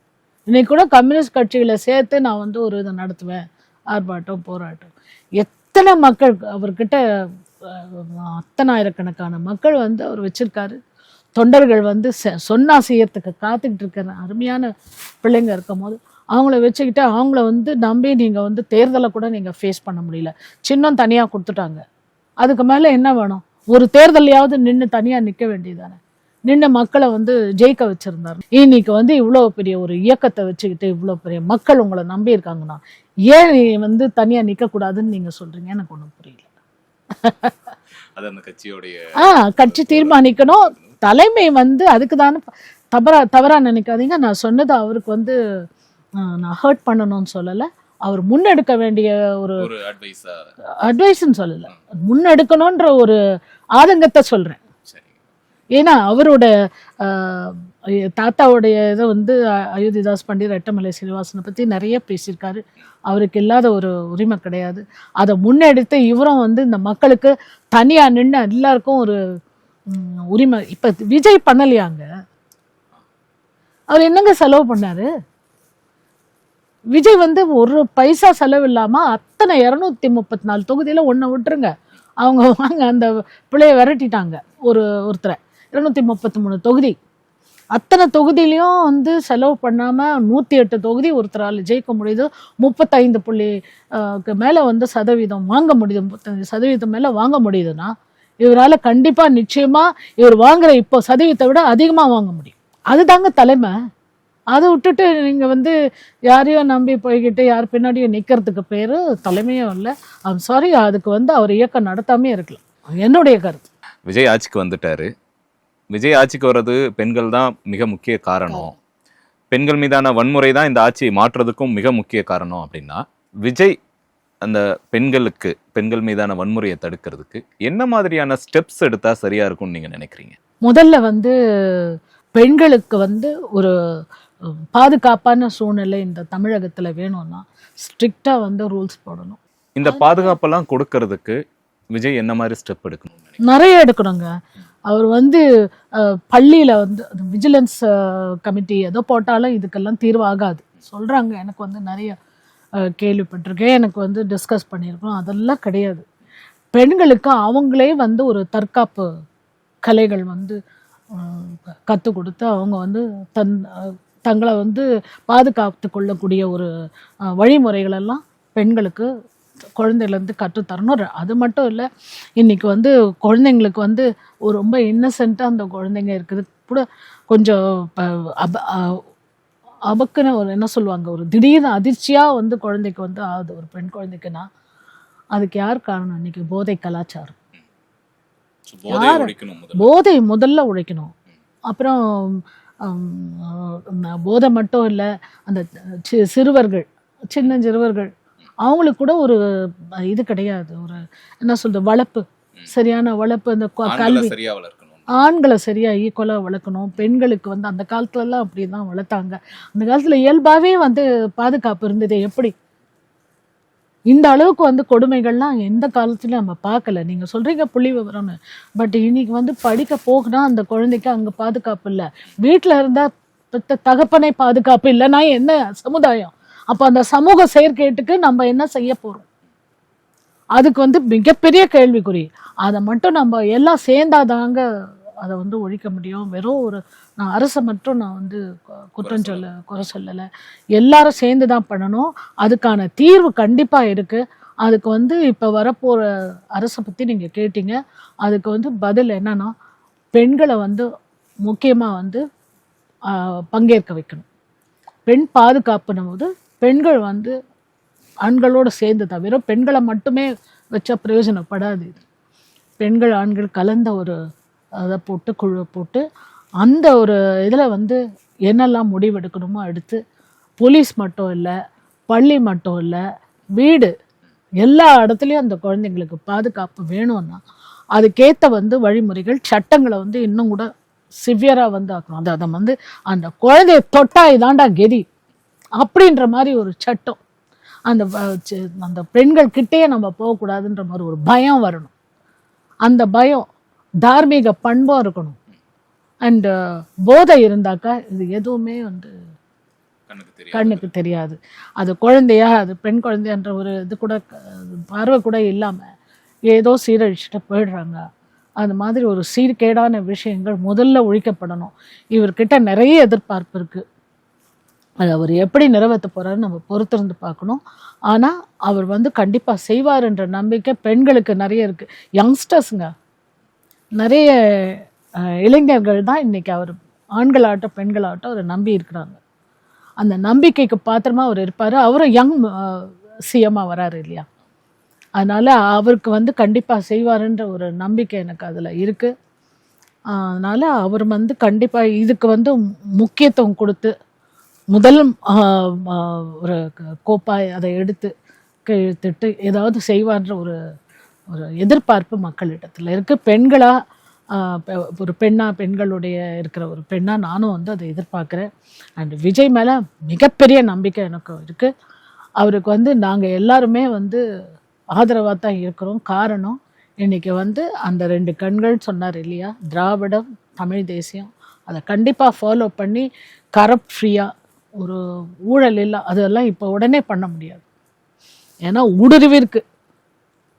இன்னைக்கு கூட கம்யூனிஸ்ட் கட்சிகளை சேர்த்து நான் வந்து ஒரு இதை நடத்துவேன், ஆர்ப்பாட்டம் போராட்டம். எத்தனை மக்கள் அவர்கிட்ட, அத்தனாயிரக்கணக்கான மக்கள் வந்து அவர் வச்சிருக்காரு. தொண்டர்கள் வந்து சொன்னா செய்யறதுக்கு காத்துக்கிட்டு இருக்கிற அருமையான பிள்ளைங்க இருக்கும் போது அவங்கள வச்சுக்கிட்டு அவங்கள வந்து நம்பி நீங்க வந்து தேர்தலை கூட நீங்க ஃபேஸ் பண்ண முடியல. சின்னம் தனியா கொடுத்துட்டாங்க, அதுக்கு மேல என்ன வேணும்? ஒரு தேர்தலையாவது நின்று தனியா நிக்க வேண்டியதானே? நின்று மக்களை வந்து ஜெயிக்க வச்சிருந்தாரு. இன்னைக்கு வந்து இவ்வளோ பெரிய ஒரு இயக்கத்தை வச்சுக்கிட்டு இவ்வளோ பெரிய மக்கள் உங்களை நம்பி இருக்காங்கன்னா ஏன் நீ வந்து தனியா நிக்க கூடாதுன்னு நீங்க சொல்றீங்க? எனக்கு ஒன்றும் புரியல. கட்சி தீர்மானிக்கணும், தலைமை வந்து அதுக்கு தானே. தவறா நினைக்காதீங்க, நான் சொன்னது அவருக்கு வந்து நான் ஹர்ட் பண்ணணும்னு சொல்லலை. அவர் முன்னெடுக்க வேண்டிய ஒரு அட்வைஸ்ன்னு சொல்லலை, முன்னெடுக்கணும்ன்ற ஒரு ஆதங்கத்தை சொல்றேன். ஏன்னா அவரோட தாத்தாவுடைய இதை வந்து அயோத்திதாஸ் பண்டிட் ரெட்டமலை சீனிவாசனை பற்றி நிறைய பேசியிருக்காரு. அவருக்கு இல்லாத ஒரு உரிமை கிடையாது. அதை முன்னெடுத்து இவரும் வந்து இந்த மக்களுக்கு தனியாக நின்று எல்லாருக்கும் ஒரு உரிமை. இப்போ விஜய் பண்ணலையாங்க? அவர் என்னங்க செலவு பண்ணாரு? விஜய் வந்து ஒரு பைசா செலவு இல்லாமல் அத்தனை 234 தொகுதியில் ஒன்றை விட்டுருங்க, அவங்க வாங்க அந்த பிள்ளைய விரட்டிட்டாங்க. ஒருத்தரை 233 தொகுதி, அத்தனை தொகுதியிலையும் வந்து செலவு பண்ணாமல் 108 தொகுதி ஒருத்தரால் ஜெயிக்க முடியுது. 35% மேலே வந்து சதவீதம் வாங்க முடியுது. 35% மேலே வாங்க முடியுதுன்னா இவரால் கண்டிப்பாக நிச்சயமாக இவர் வாங்குற இப்போ சதவீதத்தை விட அதிகமாக வாங்க முடியும். அதுதாங்க தலைமை. அதை விட்டுட்டு நீங்கள் வந்து யாரையும் நம்பி போய்கிட்டு யார் பின்னாடியும் நிற்கிறதுக்கு பேர் தலைமையும் இல்லை. ஐம் சாரி, அதுக்கு வந்து அவர் இயக்கம் நடத்தாமே இருக்கலாம், என்னுடைய கருத்து. விஜய் ஆட்சிக்கு வந்துட்டாரு. விஜய் ஆட்சிக்கு வர்றது பெண்கள் தான் மிக முக்கிய காரணம், பெண்கள் மீதான வன்முறை தான் இந்த ஆட்சியை மாற்றுறதுக்கும் மிக முக்கிய காரணம் அப்படின்னா, விஜய் அந்த பெண்கள் மீதான வன்முறையை தடுக்கிறதுக்கு என்ன மாதிரியான ஸ்டெப்ஸ் எடுத்தா சரியா இருக்கும்னு நீங்க நினைக்கிறீங்க? முதல்ல வந்து பெண்களுக்கு வந்து ஒரு பாதுகாப்பான சூழ்நிலை இந்த தமிழகத்துல வேணும்னா ஸ்ட்ரிக்டா வந்து ரூல்ஸ் போடணும். இந்த பாதுகாப்பெல்லாம் கொடுக்கறதுக்கு விஜய் என்ன மாதிரி ஸ்டெப் எடுக்கணும்? நிறைய எடுக்கணுங்க. அவர் வந்து பள்ளியில வந்து விஜிலன்ஸ் கமிட்டி ஏதோ போட்டாலும் இதுக்கெல்லாம் தீர்வாகாது சொல்றாங்க. எனக்கு வந்து நிறைய கேள்விப்பட்டிருக்கேன், எனக்கு வந்து டிஸ்கஸ் பண்ணியிருக்கோம். அதெல்லாம் கிடையாது. பெண்களுக்கு அவங்களே வந்து ஒரு தற்காப்பு கலைகள் வந்து கற்றுக் கொடுத்து அவங்க வந்து தங்களை வந்து பாதுகாத்து கொள்ளக்கூடிய ஒரு வழிமுறைகளெல்லாம் பெண்களுக்கு குழந்தையிலேருந்து கற்றுத்தரணும். அது மட்டும் இல்லை, இன்றைக்கி வந்து குழந்தைங்களுக்கு வந்து ஒரு ரொம்ப இன்னசென்ட்டாக அந்த குழந்தைங்க இருக்குது கூட கொஞ்சம் அபக்குன்னு ஒரு என்ன சொல்லுவாங்க, ஒரு திடீர்னு அதிர்ச்சியாக வந்து குழந்தைக்கு வந்து ஆகுது ஒரு பெண் குழந்தைக்குன்னா அதுக்கு யார் காரணம்? இன்றைக்கி போதை கலாச்சாரம். போதை முதல்ல உழைக்கணும். அப்புறம் போதை மட்டும் இல்லை, அந்த சிறுவர்கள் அவங்களுக்கு கூட ஒரு இது கிடையாது, ஒரு என்ன சொல்றது, வளர்ப்பு, சரியான வளர்ப்பு. அந்த கல்வி, ஆண்களை சரியா ஈக்குவலாக வளர்க்கணும். பெண்களுக்கு வந்து அந்த காலத்துலலாம் அப்படி தான் வளர்த்தாங்க. அந்த காலத்தில் இயல்பாகவே வந்து பாதுகாப்பு இருந்தது. எப்படி இந்த அளவுக்கு வந்து கொடுமைகள்லாம் எந்த காலத்துலையும் நம்ம பார்க்கல. நீங்கள் சொல்கிறீங்க புள்ளி விவரம்னு, பட் இன்னைக்கு வந்து படிக்க போகுனா அந்த குழந்தைக்கு அங்கே பாதுகாப்பு இல்லை. வீட்டில் இருந்தால் தகப்பனை பாதுகாப்பு இல்லைன்னா என்ன சமுதாயம்? அப்போ அந்த சமூக செயற்கேட்டுக்கு நம்ம என்ன செய்ய போறோம்? அதுக்கு வந்து மிகப்பெரிய கேள்விக்குறி. அதை மட்டும் நம்ம எல்லாம் சேர்ந்தாதாங்க அதை வந்து ஒழிக்க முடியும். வெறும் நான் அரசை மட்டும் நான் வந்து குறை சொல்லலை. எல்லாரும் சேர்ந்து தான் பண்ணணும். அதுக்கான தீர்வு கண்டிப்பாக இருக்கு. அதுக்கு வந்து இப்போ வரப்போகிற அரசை பற்றி நீங்கள் கேட்டீங்க. அதுக்கு வந்து பதில் என்னன்னா, பெண்களை வந்து முக்கியமாக வந்து பங்கேற்க வைக்கணும். பெண் பாதுகாப்புனும் போது பெண்கள் வந்து ஆண்களோடு சேர்ந்து தான், வெறும் பெண்களை மட்டுமே வச்சா பிரயோஜனப்படாது. இது பெண்கள் ஆண்கள் கலந்த ஒரு அதை போட்டு குழு போட்டு அந்த ஒரு இதில் வந்து என்னெல்லாம் முடிவெடுக்கணுமோ எடுத்து, போலீஸ் மட்டும் இல்லை, பள்ளி மட்டும் இல்லை, வீடு எல்லா இடத்துலையும் அந்த குழந்தைங்களுக்கு பாதுகாப்பு வேணும்னா அதுக்கேற்ற வந்து வழிமுறைகள் சட்டங்களை வந்து இன்னும் கூட சிவியராக வந்து ஆக்கணும். அதை வந்து அந்த குழந்தைய தொட்டா இதாண்டா கெதி அப்படின்ற மாதிரி ஒரு சட்டம், அந்த பெண்கள் கிட்டேயே நம்ம போகக்கூடாதுன்ற மாதிரி ஒரு பயம் வரணும். அந்த பயம் தார்மீக பண்பும் இருக்கணும். அண்டு போதை இருந்தாக்கா இது எதுவுமே வந்து கண்ணுக்கு தெரியாது. அது குழந்தையா, அது பெண் குழந்தைன்ற ஒரு இது கூட பார்வை கூட இல்லாமல் ஏதோ சீரழிச்சுட்டு போயிடுறாங்க. அது மாதிரி ஒரு சீர்கேடான விஷயங்கள் முதல்ல ஒழிக்கப்படணும். இவர்கிட்ட நிறைய எதிர்பார்ப்பு இருக்குது. அது அவர் எப்படி நிறைவேற்ற போகிறாரு நம்ம பொறுத்திருந்து பார்க்கணும். ஆனால் அவர் வந்து கண்டிப்பாக செய்வார்ன்ற நம்பிக்கை பெண்களுக்கு நிறைய இருக்குது. யங்ஸ்டர்ஸுங்க நிறைய இளைஞர்கள் தான் இன்றைக்கி அவர் ஆண்களாகட்டும் பெண்களாகட்டும் அவரை நம்பி இருக்கிறாங்க. அந்த நம்பிக்கைக்கு பாத்திரமா அவர் இருப்பார். அவரும் யங் சிஎம்மாக வராரு இல்லையா? அதனால் அவருக்கு வந்து கண்டிப்பாக செய்வாருன்ற ஒரு நம்பிக்கை எனக்கு அதில் இருக்குது. அதனால் அவர் வந்து கண்டிப்பாக இதுக்கு வந்து முக்கியத்துவம் கொடுத்து முதல் ஒரு கோப்பாய் அதை எடுத்து இழுத்துட்டு ஏதாவது செய்வார்ன்ற ஒரு எதிர்பார்ப்பு மக்களிடத்தில் இருக்குது. ஒரு பெண்களுடைய இருக்கிற ஒரு பெண்ணாக நானும் வந்து அதை எதிர்பார்க்குறேன். அண்ட் விஜய் மேலே மிகப்பெரிய நம்பிக்கை எனக்கு இருக்குது. அவருக்கு வந்து நாங்கள் எல்லாருமே வந்து ஆதரவாக தான் இருக்கிறோம். காரணம், இன்றைக்கி வந்து அந்த 2 கண்கள் சொன்னார் இல்லையா, திராவிடம் தமிழ் தேசியம், அதை கண்டிப்பாக ஃபாலோ பண்ணி கரப்ட் ஃப்ரீயாக ஒரு ஊழல் இல்லை அதெல்லாம் இப்போ உடனே பண்ண முடியாது. ஏன்னா ஊடுருவிற்கு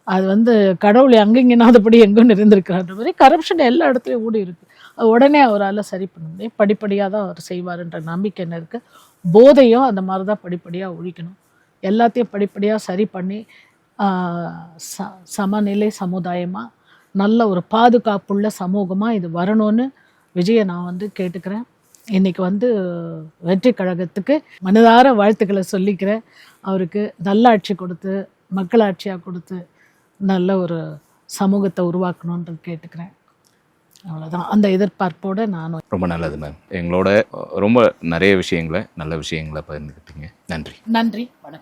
அது வந்து கடவுளை அங்கங்கினாதபடி எங்கும் இருந்திருக்கிறான்ற மாதிரி கரப்ஷன் எல்லா இடத்துலையும் ஊடி இருக்குது. அது உடனே அவரால் சரி பண்ண முடியும். படிப்படியாக தான் அவர் செய்வார்ன்ற நம்பிக்கை என்ன இருக்குது. போதையும் அந்த மாதிரி தான் படிப்படியாக ஒழிக்கணும். எல்லாத்தையும் படிப்படியாக சரி பண்ணி சமநிலை சமுதாயமாக நல்ல ஒரு பாதுகாப்புள்ள சமூகமாக இது வரணும்னு விஜயை நான் வந்து கேட்டுக்கிறேன். இன்றைக்கி வந்து வெற்றி கழகத்துக்கு மனதார வாழ்த்துக்களை சொல்லிக்கிறேன். அவருக்கு நல்லாட்சி கொடுத்து மக்களாட்சியாக கொடுத்து நல்ல ஒரு சமூகத்தை உருவாக்கணுன்றது கேட்டுக்கிறேன். அவ்வளோதான். அந்த எதிர்பார்ப்போடு நானும். ரொம்ப நல்லது மேம். எங்களோட ரொம்ப நிறைய விஷயங்களை நல்ல விஷயங்களை பகிர்ந்துக்கிட்டீங்க. நன்றி. நன்றி. வணக்கம்.